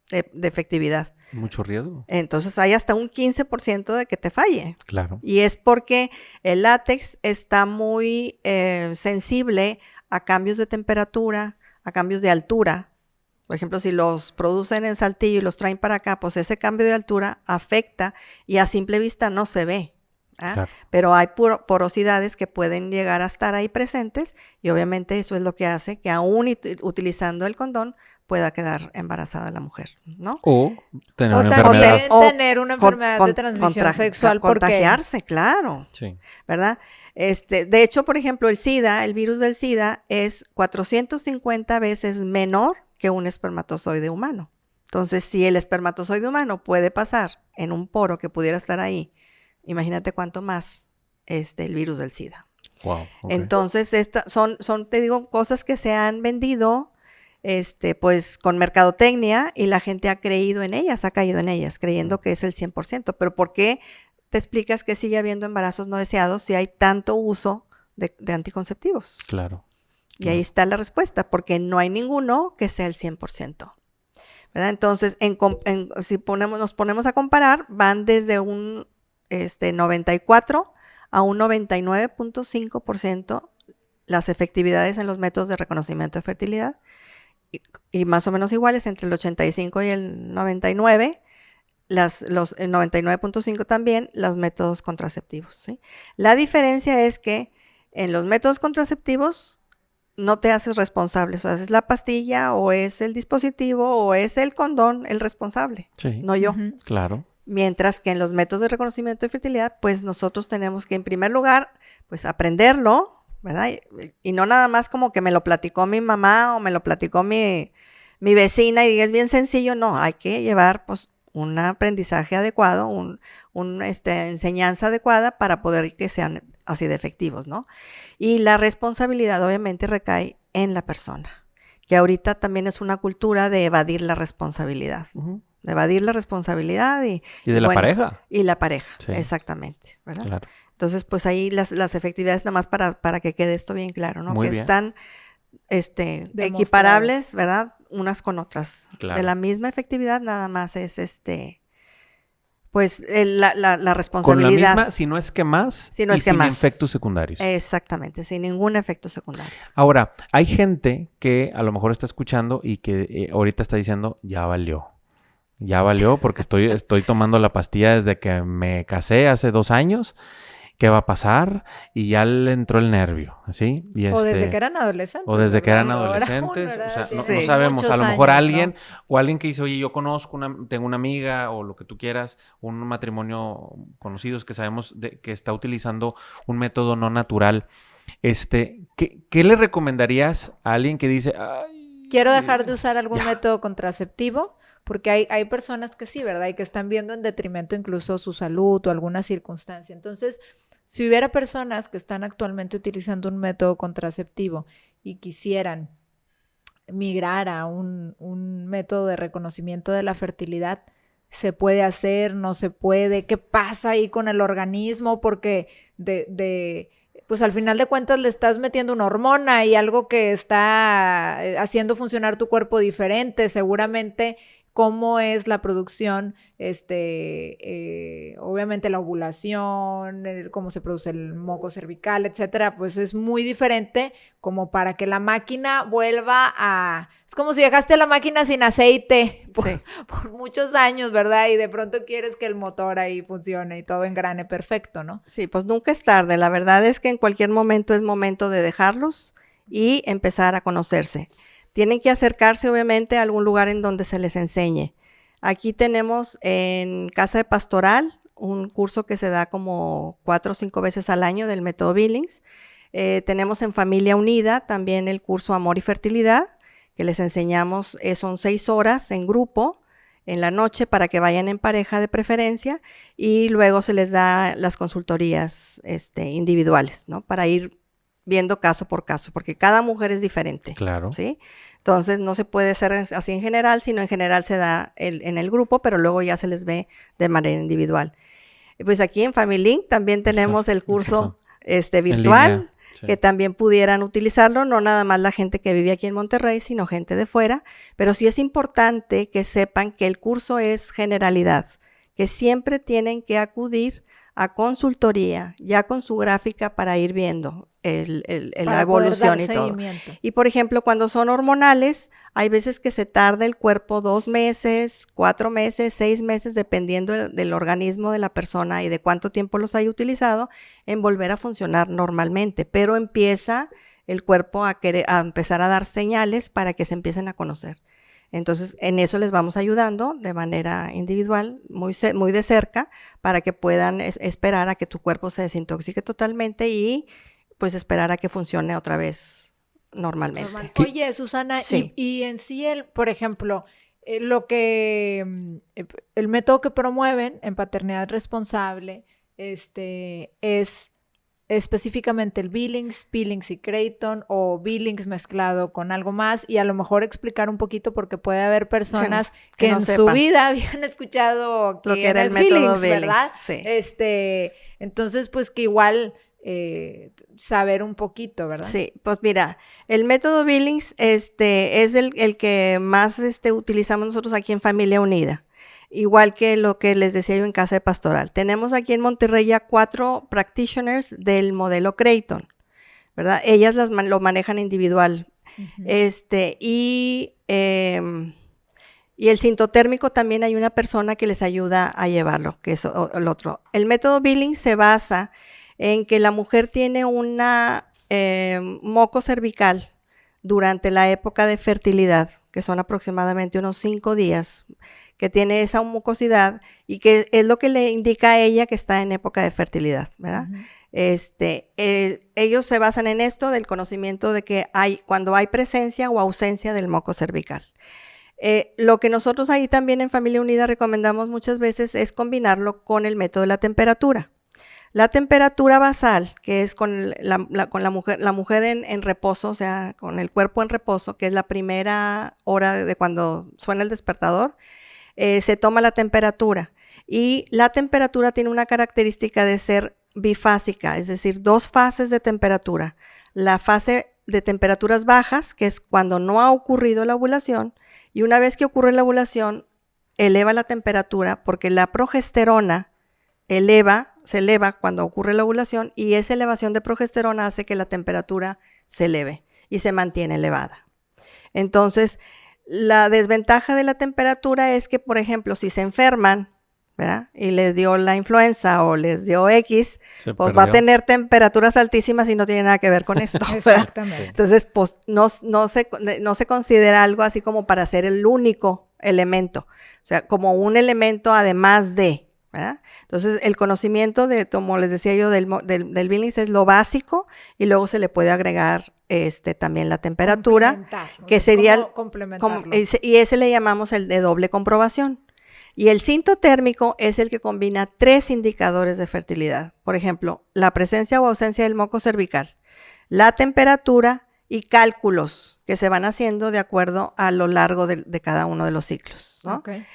de efectividad. Mucho riesgo. Entonces hay hasta un 15% de que te falle. Claro. Y es porque el látex está muy sensible a cambios de temperatura, a cambios de altura. Por ejemplo, si los producen en Saltillo y los traen para acá, pues ese cambio de altura afecta y a simple vista no se ve. Claro. Pero hay porosidades que pueden llegar a estar ahí presentes y obviamente eso es lo que hace que aún utilizando el condón pueda quedar embarazada la mujer, ¿no? O tener O una también enfermedad. tener una enfermedad de transmisión sexual. Contagiarse, claro. Sí. ¿Verdad? De hecho, por ejemplo, el virus del SIDA es 450 veces menor que un espermatozoide humano. Entonces, si el espermatozoide humano puede pasar en un poro que pudiera estar ahí, imagínate cuánto más el virus del SIDA. Wow. Okay. Entonces, son, te digo, cosas que se han vendido pues con mercadotecnia y la gente ha creído en ellas, ha caído en ellas, creyendo que es el 100%. Pero ¿por qué te explicas que sigue habiendo embarazos no deseados si hay tanto uso de anticonceptivos? Claro. Y ahí está la respuesta, porque no hay ninguno que sea el 100%. ¿Verdad? Entonces, si nos ponemos a comparar, van desde un 94 a un 99.5% las efectividades en los métodos de reconocimiento de fertilidad, y más o menos iguales entre el 85 y el 99, el 99.5 también los métodos contraceptivos, ¿sí? La diferencia es que en los métodos contraceptivos no te haces responsable, o sea, es la pastilla o es el dispositivo o es el condón el responsable, Sí. no yo. Ujú. Claro. Mientras que en los métodos de reconocimiento de fertilidad, pues nosotros tenemos que en primer lugar, pues aprenderlo, ¿verdad? Y no nada más como que me lo platicó mi mamá o me lo platicó mi vecina y es bien sencillo, no, hay que llevar pues un aprendizaje adecuado, enseñanza adecuada para poder que sean así de efectivos, ¿no? Y la responsabilidad obviamente recae en la persona, que ahorita también es una cultura de evadir la responsabilidad, Uh-huh. de evadir la responsabilidad Y de la pareja. Y la pareja, Sí. exactamente, ¿verdad? Claro. Entonces, pues ahí las efectividades, nada más para que quede esto bien claro, ¿no? Muy Que bien. están equiparables, ¿verdad? Unas con otras. Claro. De la misma efectividad, nada más es pues la Con la responsabilidad. misma, si no es que más, Si no y es que sin más. efectos secundarios. Exactamente, sin ningún efecto secundario. Ahora, hay gente que a lo mejor está escuchando y que ahorita está diciendo, ya valió. Ya valió porque estoy tomando la pastilla desde que me casé hace 2 años. ¿Qué va a pasar? Y ya le entró el nervio, ¿sí? Y O desde que eran adolescentes. o desde que eran ¿verdad? Ahora adolescentes, uno o sea, era no de sabemos, a muchos lo mejor años, alguien, ¿no? o alguien que dice, oye, yo conozco, tengo una amiga, o lo que tú quieras, un matrimonio conocidos que sabemos que está utilizando un método no natural. ¿Qué le recomendarías a alguien que dice, ay, Quiero dejar de usar algún ya. método contraceptivo, porque hay personas que sí, ¿verdad? Y que están viendo en detrimento incluso su salud o alguna circunstancia. Entonces, si hubiera personas que están actualmente utilizando un método contraceptivo y quisieran migrar a un método de reconocimiento de la fertilidad, ¿se puede hacer? ¿No se puede? ¿Qué pasa ahí con el organismo? Porque pues al final de cuentas le estás metiendo una hormona y algo que está haciendo funcionar tu cuerpo diferente, seguramente cómo es la producción, obviamente la ovulación, cómo se produce el moco cervical, etcétera, pues es muy diferente como para que la máquina vuelva a... Es como si dejaste la máquina sin aceite por muchos años, ¿verdad? Y de pronto quieres que el motor ahí funcione y todo engrane perfecto, ¿no? Sí, pues nunca es tarde. La verdad es que en cualquier momento es momento de dejarlos y empezar a conocerse. Tienen que acercarse, obviamente, a algún lugar en donde se les enseñe. Aquí tenemos en Casa de Pastoral un curso que se da como 4 o 5 veces al año del método Billings. Tenemos en Familia Unida también el curso Amor y Fertilidad, que les enseñamos, son 6 horas en grupo, en la noche para que vayan en pareja de preferencia y luego se les da las consultorías individuales, ¿no? Para ir viendo caso por caso, porque cada mujer es diferente. Claro. ¿Sí? Entonces no se puede hacer así en general, sino en general se da en el grupo, pero luego ya se les ve de manera individual. Y pues aquí en FamilyLink también tenemos el curso virtual, sí. que también pudieran utilizarlo, no nada más la gente que vive aquí en Monterrey, sino gente de fuera, pero sí es importante que sepan que el curso es generalidad, que siempre tienen que acudir a consultoría, ya con su gráfica para ir viendo la evolución y todo. Y por ejemplo, cuando son hormonales, hay veces que se tarda el cuerpo 2 meses, 4 meses, 6 meses, dependiendo del organismo de la persona y de cuánto tiempo los haya utilizado, en volver a funcionar normalmente. Pero empieza el cuerpo a empezar a dar señales para que se empiecen a conocer. Entonces, en eso les vamos ayudando de manera individual, muy de cerca, para que puedan esperar a que tu cuerpo se desintoxique totalmente y pues esperar a que funcione otra vez normalmente. Oye, Susana, sí. y en sí, por ejemplo, el método que promueven en paternidad responsable es específicamente el Billings y Creighton, o Billings mezclado con algo más, y a lo mejor explicar un poquito, porque puede haber personas que no en sepan. su vida habían escuchado lo que era el método Billings, ¿verdad? Sí. Entonces, pues que igual saber un poquito, ¿verdad? Sí, pues mira, el método Billings es el que más utilizamos nosotros aquí en Familia Unida. Igual que lo que les decía yo en Casa de Pastoral. Tenemos aquí en Monterrey ya 4 practitioners del modelo Creighton, ¿verdad? Ellas lo manejan individual. Uh-huh. Y el sintotérmico también hay una persona que les ayuda a llevarlo, que es el otro. El método Billings se basa en que la mujer tiene una moco cervical durante la época de fertilidad, que son aproximadamente unos 5 días, que tiene esa mucosidad y que es lo que le indica a ella que está en época de fertilidad, ¿verdad? Uh-huh. Ellos se basan en esto del conocimiento de que cuando hay presencia o ausencia del moco cervical. Lo que nosotros ahí también en Familia Unida recomendamos muchas veces es combinarlo con el método de la temperatura. La temperatura basal, que es con la mujer en reposo, o sea, con el cuerpo en reposo, que es la primera hora de cuando suena el despertador, se toma la temperatura. Y la temperatura tiene una característica de ser bifásica, es decir, 2 fases de temperatura. La fase de temperaturas bajas, que es cuando no ha ocurrido la ovulación, y una vez que ocurre la ovulación, eleva la temperatura porque la progesterona se eleva cuando ocurre la ovulación, y esa elevación de progesterona hace que la temperatura se eleve y se mantiene elevada. Entonces, la desventaja de la temperatura es que, por ejemplo, si se enferman, ¿verdad? Y les dio la influenza o les dio X, pues va a tener temperaturas altísimas y no tiene nada que ver con esto. Exactamente. Entonces, pues no se considera algo así como para ser el único elemento, o sea, como un elemento además de, ¿verdad? Entonces, el conocimiento como les decía yo, del Billings es lo básico, y luego se le puede agregar también la temperatura, que sería y ese le llamamos el de doble comprobación. Y el sintotérmico es el que combina 3 indicadores de fertilidad. Por ejemplo, la presencia o ausencia del moco cervical, la temperatura y cálculos que se van haciendo de acuerdo a lo largo de cada uno de los ciclos, ¿no? Okay.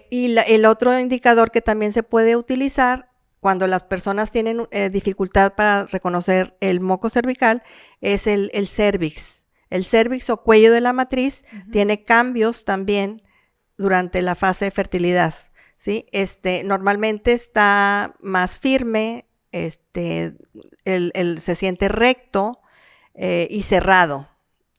Y el otro indicador que también se puede utilizar cuando las personas tienen dificultad para reconocer el moco cervical es el cervix. El cervix o cuello de la matriz uh-huh. tiene cambios también durante la fase de fertilidad, ¿sí? Normalmente está más firme, se siente recto y cerrado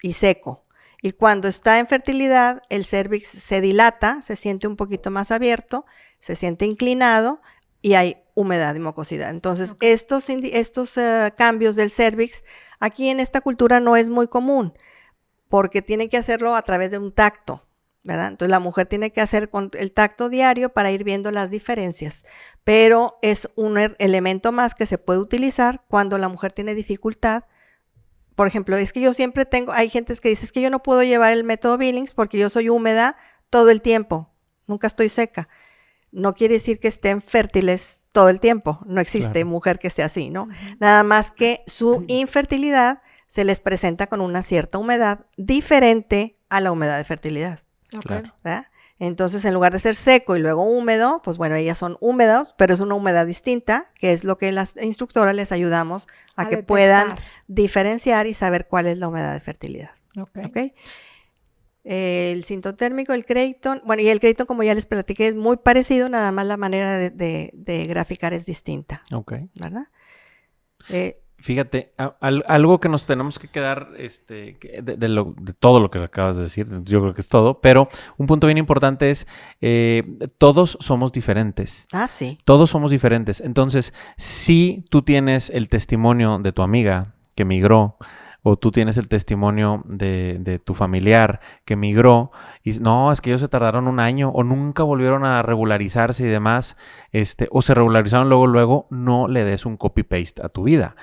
y seco. Y cuando está en fertilidad, el cervix se dilata, se siente un poquito más abierto, se siente inclinado y hay humedad y mucosidad. Entonces, okay. estos cambios del cervix aquí en esta cultura no es muy común, porque tiene que hacerlo a través de un tacto, ¿verdad? Entonces, la mujer tiene que hacer con el tacto diario para ir viendo las diferencias, pero es un elemento más que se puede utilizar cuando la mujer tiene dificultad. Por ejemplo, es que yo siempre hay gente que dice, es que yo no puedo llevar el método Billings porque yo soy húmeda todo el tiempo. nunca estoy seca. No quiere decir que estén fértiles todo el tiempo. No existe Claro. mujer que esté así, ¿no? Nada más que su infertilidad se les presenta con una cierta humedad diferente a la humedad de fertilidad, Ok. Claro. ¿verdad? Entonces, en lugar de ser seco y luego húmedo, pues bueno, ellas son húmedas, pero es una humedad distinta, que es lo que las instructoras les ayudamos a que puedan detectar. diferenciar y saber cuál es la humedad de fertilidad. Ok. ¿Ok? El sintotérmico, el Creighton, bueno, y el Creighton, como ya les platiqué, es muy parecido, nada más la manera de graficar es distinta, Ok. ¿verdad? Fíjate, algo que nos tenemos que quedar de todo lo que acabas de decir, yo creo que es todo, pero un punto bien importante es, todos somos diferentes. Sí. Todos somos diferentes. Entonces, si tú tienes el testimonio de tu amiga que migró, o tú tienes el testimonio de tu familiar que migró, y no, es que ellos se tardaron un año, o nunca volvieron a regularizarse y demás, o se regularizaron luego, no le des un copy-paste a tu vida.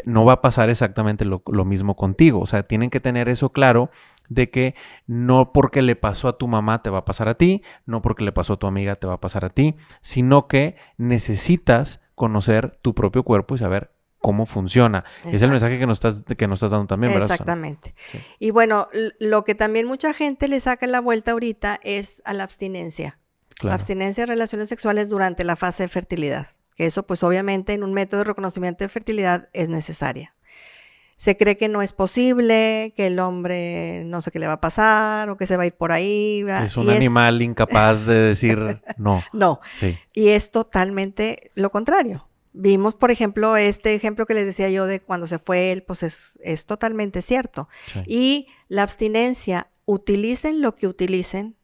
No va a pasar exactamente lo mismo contigo. O sea, tienen que tener eso claro de que no porque le pasó a tu mamá te va a pasar a ti, no porque le pasó a tu amiga te va a pasar a ti, sino que necesitas conocer tu propio cuerpo y saber cómo funciona. Es el mensaje que nos estás dando también, ¿verdad, Susana? Exactamente. Sí. Y bueno, lo que también mucha gente le saca la vuelta ahorita es a la abstinencia. La Claro. abstinencia de relaciones sexuales durante la fase de fertilidad. Que eso, pues obviamente, en un método de reconocimiento de fertilidad es necesaria. Se cree que no es posible, que el hombre no sé qué le va a pasar o que se va a ir por ahí. ¿verdad? Es un animal incapaz de decir no. No, Sí. y es totalmente lo contrario. Vimos, por ejemplo, este ejemplo que les decía yo de cuando se fue él, pues es totalmente cierto. Sí. Y la abstinencia, utilicen lo que utilicen,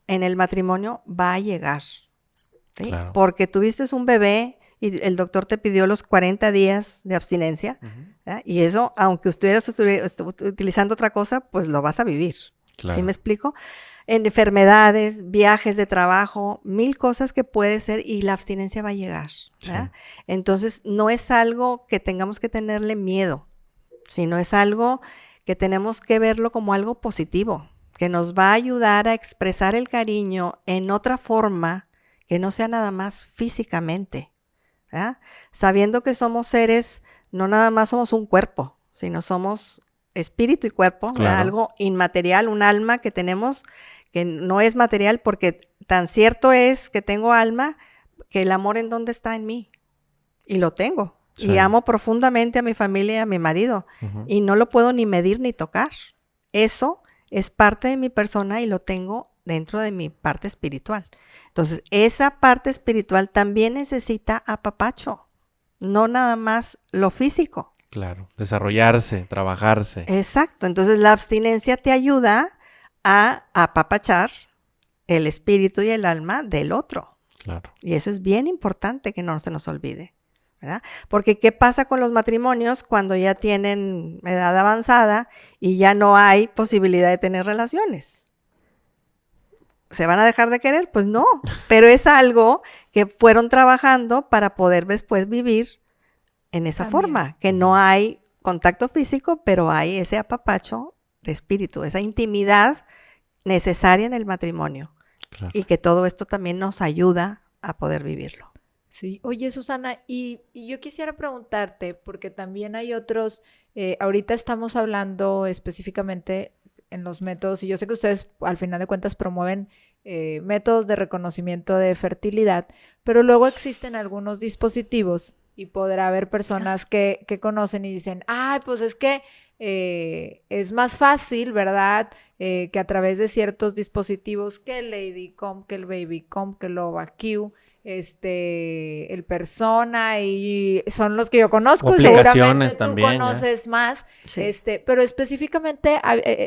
en el matrimonio va a llegar. ¿sí? Claro. Porque tuviste un bebé y el doctor te pidió los 40 días de abstinencia, ¿verdad? Y eso, aunque estuvieras utilizando otra cosa, pues lo vas a vivir. Claro. ¿Sí me explico? En enfermedades, viajes de trabajo, 1000 cosas que puede ser y la abstinencia va a llegar. ¿verdad? Sí. Entonces, no es algo que tengamos que tenerle miedo, sino es algo que tenemos que verlo como algo positivo, que nos va a ayudar a expresar el cariño en otra forma que no sea nada más físicamente. ¿verdad? Sabiendo que somos seres, no nada más somos un cuerpo, sino somos espíritu y cuerpo, Claro. algo inmaterial, un alma que tenemos que no es material, porque tan cierto es que tengo alma, que el amor en dónde está en mí, y lo tengo, Sí. y amo profundamente a mi familia y a mi marido, Ujú. y no lo puedo ni medir ni tocar. Eso es parte de mi persona y lo tengo dentro de mi parte espiritual. Entonces, esa parte espiritual también necesita apapacho, no nada más lo físico. Claro. Desarrollarse, trabajarse. Exacto. Entonces, la abstinencia te ayuda a apapachar el espíritu y el alma del otro. Claro. Y eso es bien importante que no se nos olvide, ¿verdad? Porque ¿qué pasa con los matrimonios cuando ya tienen edad avanzada y ya no hay posibilidad de tener relaciones? ¿Se van a dejar de querer? Pues no, pero es algo que fueron trabajando para poder después vivir en esa También. forma, que no hay contacto físico, pero hay ese apapacho de espíritu, esa intimidad necesaria en el matrimonio. Claro. Y que todo esto también nos ayuda a poder vivirlo. Sí, oye Susana, y yo quisiera preguntarte, porque también hay otros, ahorita estamos hablando específicamente en los métodos, y yo sé que ustedes al final de cuentas promueven métodos de reconocimiento de fertilidad, pero luego existen algunos dispositivos y podrá haber personas que conocen y dicen, ay, pues es que es más fácil, ¿verdad? Que a través de ciertos dispositivos, que el Ladycom, que el Babycom, que el OvaQ, el Persona, y son los que yo conozco, O y aplicaciones seguramente tú también, ya. conoces más, Sí. pero específicamente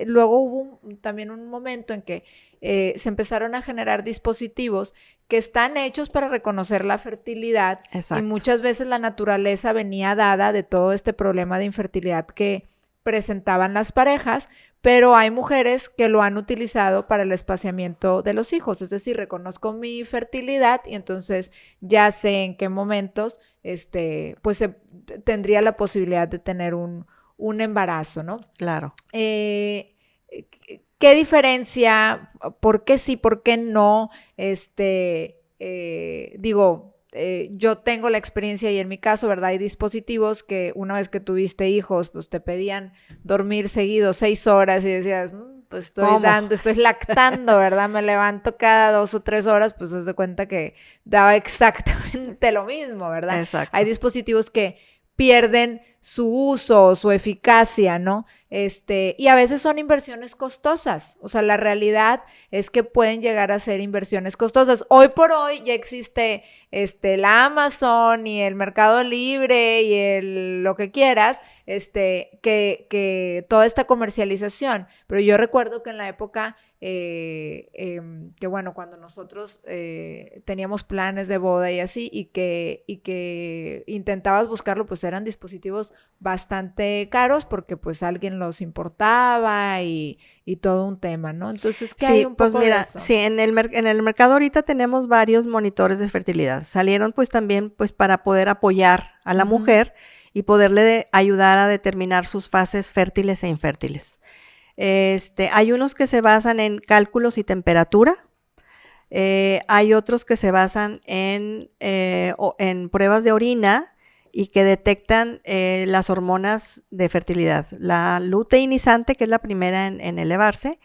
luego hubo también un momento en que se empezaron a generar dispositivos que están hechos para reconocer la fertilidad. Exacto. Y muchas veces la naturaleza venía dada de todo este problema de infertilidad que presentaban las parejas, pero hay mujeres que lo han utilizado para el espaciamiento de los hijos, es decir, reconozco mi fertilidad y entonces ya sé en qué momentos pues tendría la posibilidad de tener un embarazo, ¿no? Claro. ¿qué diferencia? ¿Por qué sí, por qué no? Yo tengo la experiencia y en mi caso, ¿verdad? Hay dispositivos que una vez que tuviste hijos, pues te pedían dormir seguido 6 horas y decías, pues estoy lactando, ¿verdad? Me levanto cada 2 o 3 horas, pues haz de cuenta que daba exactamente lo mismo, ¿verdad? Exacto. Hay dispositivos que pierden su uso, su eficacia, ¿no? Y a veces son inversiones costosas. O sea, la realidad es que pueden llegar a ser inversiones costosas. Hoy por hoy ya existe la Amazon y el Mercado Libre y lo que quieras, que toda esta comercialización. Pero yo recuerdo que en la época que bueno, cuando nosotros teníamos planes de boda y así, y que intentabas buscarlo, pues eran dispositivos bastante caros porque pues alguien los importaba y todo un tema, ¿no? Entonces, ¿qué hay un poco de eso? Sí, en el mercado ahorita tenemos varios monitores de fertilidad. Salieron pues también pues para poder apoyar a la mujer y poderle ayudar a determinar sus fases fértiles e infértiles. Hay unos que se basan en cálculos y temperatura. Hay otros que se basan en pruebas de orina y que detectan las hormonas de fertilidad. La luteinizante, que es la primera en elevarse,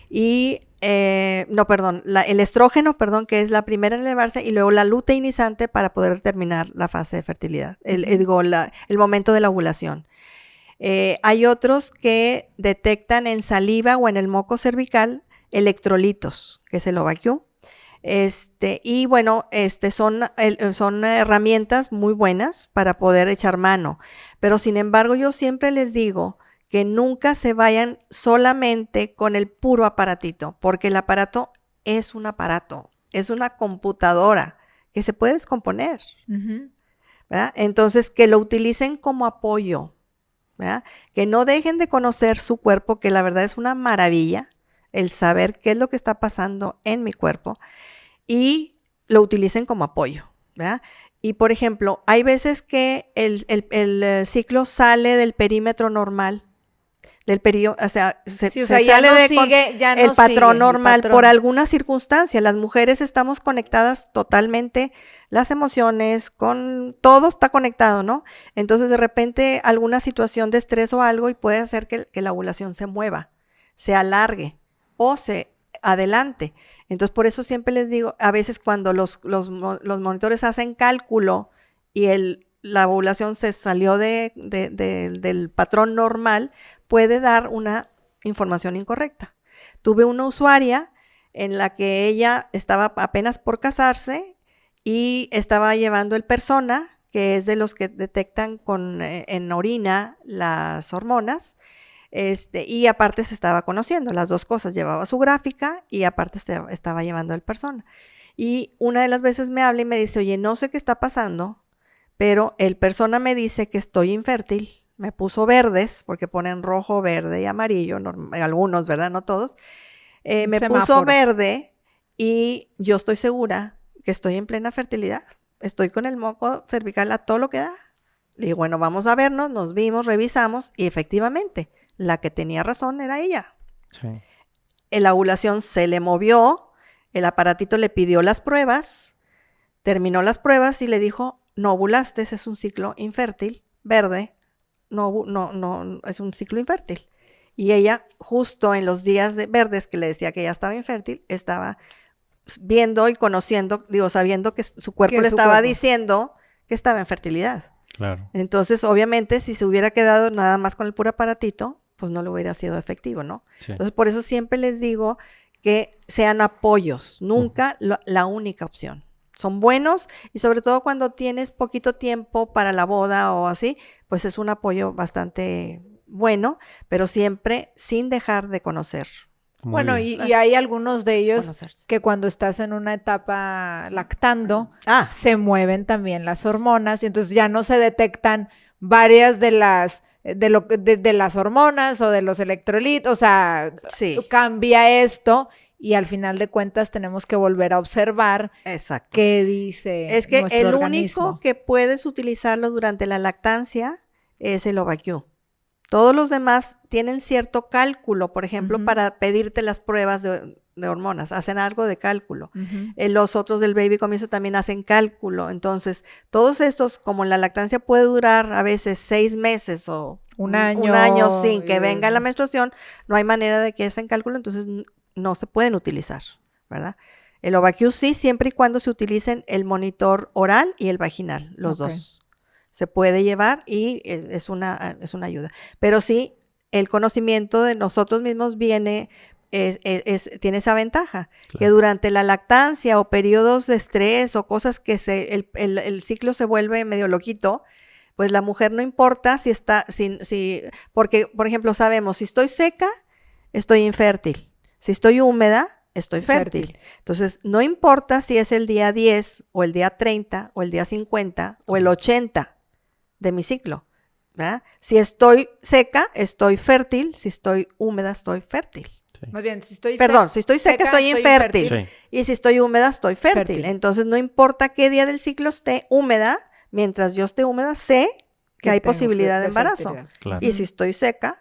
y el estrógeno, que es la primera en elevarse, y luego la luteinizante para poder determinar la fase de fertilidad, el momento de la ovulación. Hay otros que detectan en saliva o en el moco cervical electrolitos, que es el OvaQ. Y bueno, son herramientas muy buenas para poder echar mano. Pero sin embargo, yo siempre les digo que nunca se vayan solamente con el puro aparatito, porque el aparato es un aparato, es una computadora que se puede descomponer, ¿verdad? Entonces, que lo utilicen como apoyo, ¿verdad? Que no dejen de conocer su cuerpo, que la verdad es una maravilla, el saber qué es lo que está pasando en mi cuerpo, y lo utilicen como apoyo, ¿verdad? Y por ejemplo, hay veces que el ciclo sale del perímetro normal, del periodo, o sea, se sale el patrón normal por alguna circunstancia. Las mujeres estamos conectadas totalmente, las emociones, con todo está conectado, ¿no? Entonces de repente alguna situación de estrés o algo y puede hacer que la ovulación se mueva, se alargue o se adelante. Entonces por eso siempre les digo, a veces cuando los monitores hacen cálculo y la ovulación se salió del patrón normal, puede dar una información incorrecta. Tuve una usuaria en la que ella estaba apenas por casarse y estaba llevando el Persona, que es de los que detectan en orina las hormonas, y aparte se estaba conociendo, las dos cosas, llevaba su gráfica y aparte estaba llevando el Persona. Y una de las veces me habla y me dice, oye, no sé qué está pasando, pero el Persona me dice que estoy infértil. Me puso verdes, porque ponen rojo, verde y amarillo, algunos, ¿verdad? No todos. Me puso verde y yo estoy segura que estoy en plena fertilidad. Estoy con el moco cervical a todo lo que da. Le digo, bueno, vamos a vernos, nos vimos, revisamos y efectivamente, la que tenía razón era ella. Sí. La ovulación se le movió, el aparatito le pidió las pruebas, terminó las pruebas y le dijo, no ovulaste, ese es un ciclo infértil, verde. No, es un ciclo infértil. Y ella, justo en los días verdes que le decía que ella estaba infértil, estaba viendo y conociendo, sabiendo que su cuerpo le estaba diciendo que estaba en fertilidad. Claro. Entonces, obviamente, si se hubiera quedado nada más con el puro aparatito, pues no le hubiera sido efectivo, ¿no? Sí. Entonces, por eso siempre les digo que sean apoyos, nunca la única opción. Son buenos y sobre todo cuando tienes poquito tiempo para la boda o así, pues es un apoyo bastante bueno, pero siempre sin dejar de conocer. Bueno, y hay algunos de ellos que cuando estás en una etapa lactando, se mueven también las hormonas y entonces ya no se detectan varias de las hormonas o de los electrolitos, o sea, cambia esto. Y al final de cuentas tenemos que volver a observar qué dice es que nuestro el organismo. Único que puedes utilizarlo durante la lactancia es el OvaQ. Todos los demás tienen cierto cálculo, por ejemplo, Ujú. para pedirte las pruebas de hormonas, hacen algo de cálculo. Ujú. Los otros del baby comienzo también hacen cálculo. Entonces, todos estos, como la lactancia puede durar a veces 6 meses o Un un año sin año, que venga la menstruación, no hay manera de que hacen cálculo, entonces no se pueden utilizar, ¿verdad? El OvaQ sí, siempre y cuando se utilicen el monitor oral y el vaginal, los Ok. dos. Se puede llevar y es una ayuda. Pero sí, el conocimiento de nosotros mismos tiene esa ventaja, que Claro. durante la lactancia o periodos de estrés o cosas que el ciclo se vuelve medio loquito, pues la mujer no importa si está, porque, por ejemplo, sabemos, si estoy seca, estoy infértil. Si estoy húmeda, estoy fértil. Entonces, no importa si es el día 10 o el día 30 o el día 50 o el 80 de mi ciclo, ¿verdad? Si estoy seca, estoy fértil. Si estoy húmeda, estoy fértil. Sí. Más bien, si estoy Perdón, si estoy seca, estoy infértil. Sí. Y si estoy húmeda, estoy fértil. Fértil. Entonces, no importa qué día del ciclo esté húmeda, mientras yo esté húmeda, sé que hay tengo posibilidad de embarazo. fertilidad. Claro. Y si estoy seca,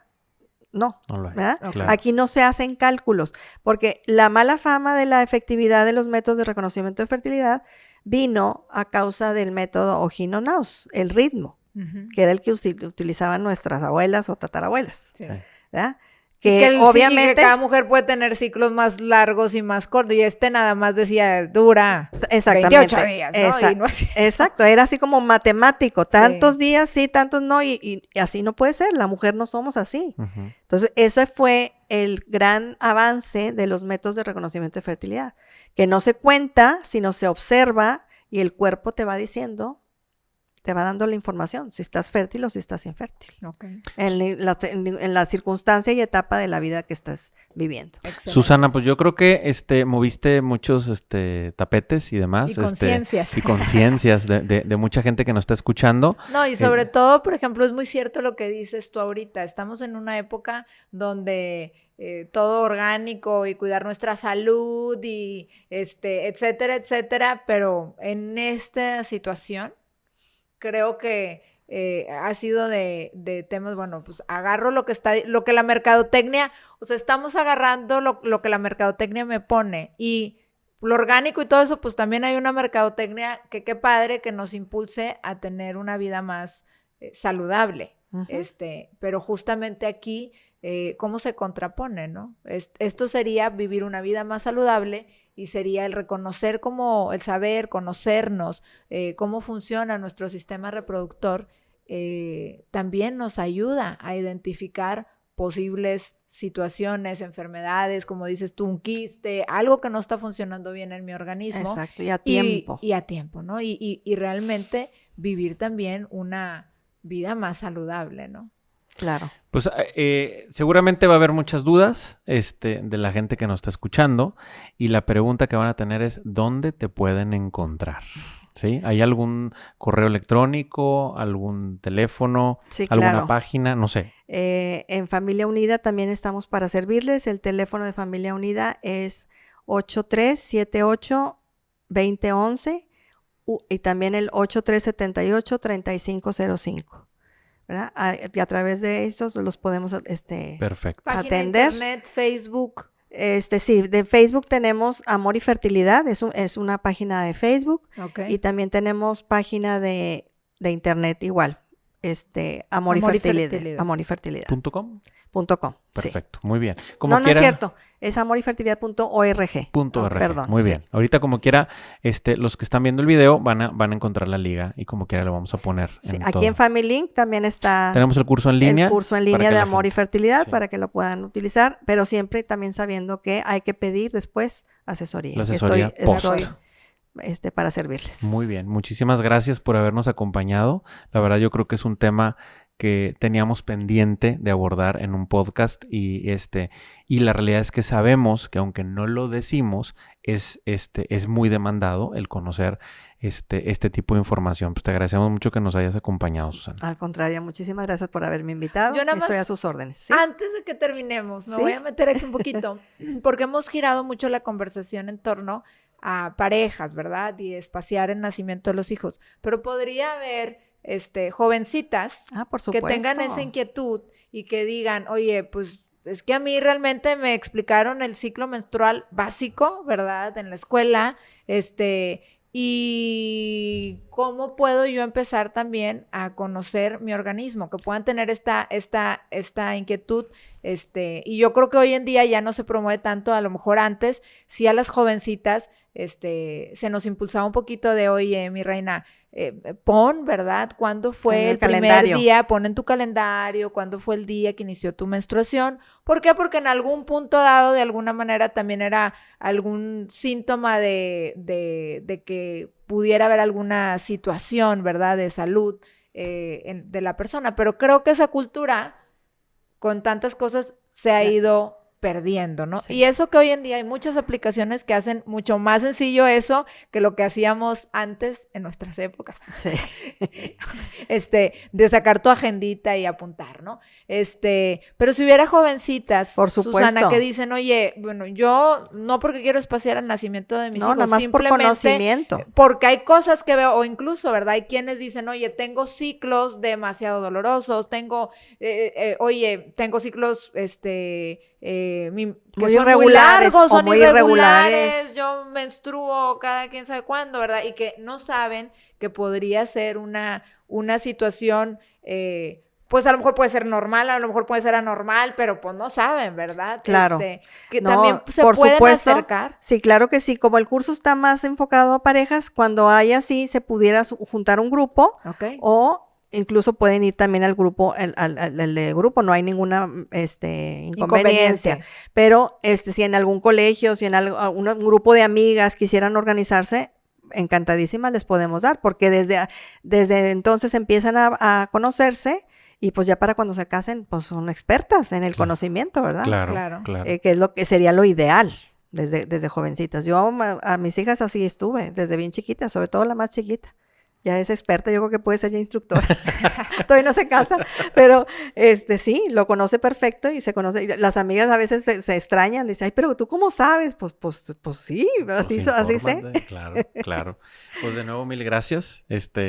no. No lo hay. ¿Verdad? Ok. Claro. Aquí no se hacen cálculos, porque la mala fama de la efectividad de los métodos de reconocimiento de fertilidad vino a causa del método Ogino-Naus, el ritmo, Ujú. que era el que utilizaban nuestras abuelas o tatarabuelas, Sí. Sí. ¿verdad? Y Que que obviamente, cada mujer puede tener ciclos más largos y más cortos. Y nada más decía, dura exactamente, 28 días, ¿no? Y no así. exacto, era así como matemático, tantos días sí, tantos no, y así no puede ser, la mujer no somos así. Ujú. Entonces, ese fue el gran avance de los métodos de reconocimiento de fertilidad, que no se cuenta, sino se observa y el cuerpo te va diciendo, te va dando la información, si estás fértil o si estás infértil, Ok. en la circunstancia y etapa de la vida que estás viviendo. Excelente. Susana, pues yo creo que moviste muchos tapetes y demás. Y conciencias. Y conciencias de mucha gente que nos está escuchando. No, y sobre todo, por ejemplo, es muy cierto lo que dices tú ahorita. Estamos en una época donde todo orgánico y cuidar nuestra salud y etcétera, etcétera, pero en esta situación creo que ha sido de temas, bueno, pues agarro lo que la mercadotecnia, o sea, estamos agarrando lo que la mercadotecnia me pone y lo orgánico y todo eso, pues también hay una mercadotecnia que qué padre que nos impulse a tener una vida más saludable. Ujú. Pero justamente aquí, ¿cómo se contrapone, no? Esto sería vivir una vida más saludable y sería el reconocer como el saber, conocernos, cómo funciona nuestro sistema reproductor, también nos ayuda a identificar posibles situaciones, enfermedades, como dices tú, un quiste, algo que no está funcionando bien en mi organismo. Exacto, y a tiempo. Y a tiempo, ¿no? Y realmente vivir también una vida más saludable, ¿no? Claro. Pues seguramente va a haber muchas dudas de la gente que nos está escuchando y la pregunta que van a tener es ¿dónde te pueden encontrar? ¿Sí? ¿Hay algún correo electrónico, algún teléfono, Sí, alguna claro. página? No sé. En Familia Unida también estamos para servirles. El teléfono de Familia Unida es 8378-2011 y también el 8378-3505. ¿Verdad? Y a través de esos los podemos Perfecto. Página de atender. internet, Facebook. Sí, de Facebook tenemos Amor y Fertilidad, es una página de Facebook. Ok. Y también tenemos página de internet igual, Amor y Fertilidad. Amor y Fertilidad. .com. .com. Perfecto, muy bien. Como No quiera, es cierto, es amoryfertilidad.org. .org. Perdón. Muy sí. bien. Ahorita como quiera, los que están viendo el video van a encontrar la liga y como quiera lo vamos a poner Sí, en aquí todo. en Family Link también está Tenemos el curso en línea. el curso en para línea que de la Amor y gente- Fertilidad sí. para que lo puedan utilizar, pero siempre también sabiendo que hay que pedir después asesoría. La asesoría Estoy post. para servirles. Muy bien, muchísimas gracias por habernos acompañado. La verdad yo creo que es un tema que teníamos pendiente de abordar en un podcast y la realidad es que sabemos que aunque no lo decimos es muy demandado el conocer este tipo de información. Pues te agradecemos mucho que nos hayas acompañado, Susana. Al contrario, muchísimas gracias por haberme invitado. Yo nada Estoy más- a sus órdenes. ¿sí? Antes de que terminemos, me ¿Sí? voy a meter aquí un poquito, porque hemos girado mucho la conversación en torno a parejas, ¿verdad? Y espaciar el nacimiento de los hijos. Pero podría haber jovencitas por que supuesto. tengan esa inquietud y que digan, oye, pues es que a mí realmente me explicaron el ciclo menstrual básico, ¿verdad? En la escuela, y cómo puedo yo empezar también a conocer mi organismo, que puedan tener esta inquietud, y yo creo que hoy en día ya no se promueve tanto, a lo mejor antes, sí a las jovencitas, se nos impulsaba un poquito de, oye, mi reina, pon, ¿verdad? ¿Cuándo fue el primer día? Pon en tu calendario, ¿cuándo fue el día que inició tu menstruación? ¿Por qué? Porque en algún punto dado, de alguna manera, también era algún síntoma de que pudiera haber alguna situación, ¿verdad? De salud de la persona. Pero creo que esa cultura, con tantas cosas, se ha ido perdiendo, ¿no? Sí. Y eso que hoy en día hay muchas aplicaciones que hacen mucho más sencillo eso que lo que hacíamos antes en nuestras épocas. Sí. De sacar tu agendita y apuntar, ¿no? Pero si hubiera jovencincitas, por supuesto, Susana, que dicen, oye, bueno, yo no porque quiero espaciar el nacimiento de mis hijos, nada más simplemente por conocimiento. Porque hay cosas que veo, o incluso, ¿verdad? Hay quienes dicen, oye, tengo ciclos demasiado dolorosos, oye, tengo ciclos, que muy son irregulares, muy largos, son muy irregulares, yo menstruo cada quién sabe cuándo, ¿verdad? Y que no saben que podría ser una situación, pues a lo mejor puede ser normal, a lo mejor puede ser anormal, pero pues no saben, ¿verdad? Claro. Que no, también se por pueden supuesto, acercar. Sí, claro que sí. Como el curso está más enfocado a parejas, cuando hay así, se pudiera juntar un grupo, Okay. O incluso pueden ir también al grupo, el grupo, no hay ninguna inconveniencia. Pero si en algún colegio, si en un grupo de amigas quisieran organizarse, encantadísimas les podemos dar, porque desde entonces empiezan a conocerse, y pues ya para cuando se casen, pues son expertas en el conocimiento, ¿verdad? Claro. Que es lo que sería lo ideal desde jovencitas. Yo a mis hijas así estuve, desde bien chiquitas, sobre todo la más chiquita. Ya es experta, yo creo que puede ser ya instructora. Todavía no se casa, pero sí, lo conoce perfecto y se conoce. Las amigas a veces se extrañan, le dicen, ay, pero ¿tú cómo sabes? Pues sí, así sé. Claro. Pues de nuevo, mil gracias.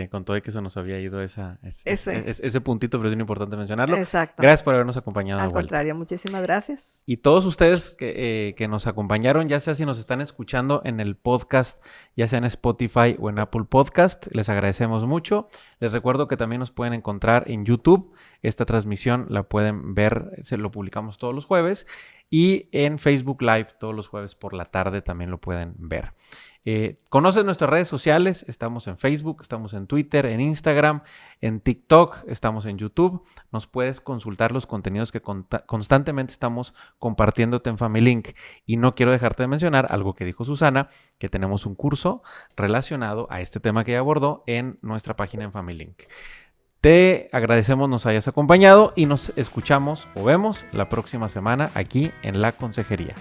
Con todo y que se nos había ido ese puntito, pero es importante mencionarlo. Exacto. Gracias por habernos acompañado. Al contrario, muchísimas gracias. Y todos ustedes que nos acompañaron, ya sea si nos están escuchando en el podcast, ya sea en Spotify o en Apple Podcast, les agradecemos mucho. Les recuerdo que también nos pueden encontrar en YouTube. Esta transmisión la pueden ver, lo publicamos todos los jueves. Y en Facebook Live todos los jueves por la tarde también lo pueden ver. Conocen nuestras redes sociales, estamos en Facebook, estamos en Twitter, en Instagram, en TikTok, estamos en YouTube. Nos puedes consultar los contenidos que constantemente estamos compartiéndote en FamiLink. Y no quiero dejarte de mencionar algo que dijo Susana, que tenemos un curso relacionado a este tema que ella abordó en nuestra página en FamiLink. Te agradecemos nos hayas acompañado y nos escuchamos o vemos la próxima semana aquí en La Consejería.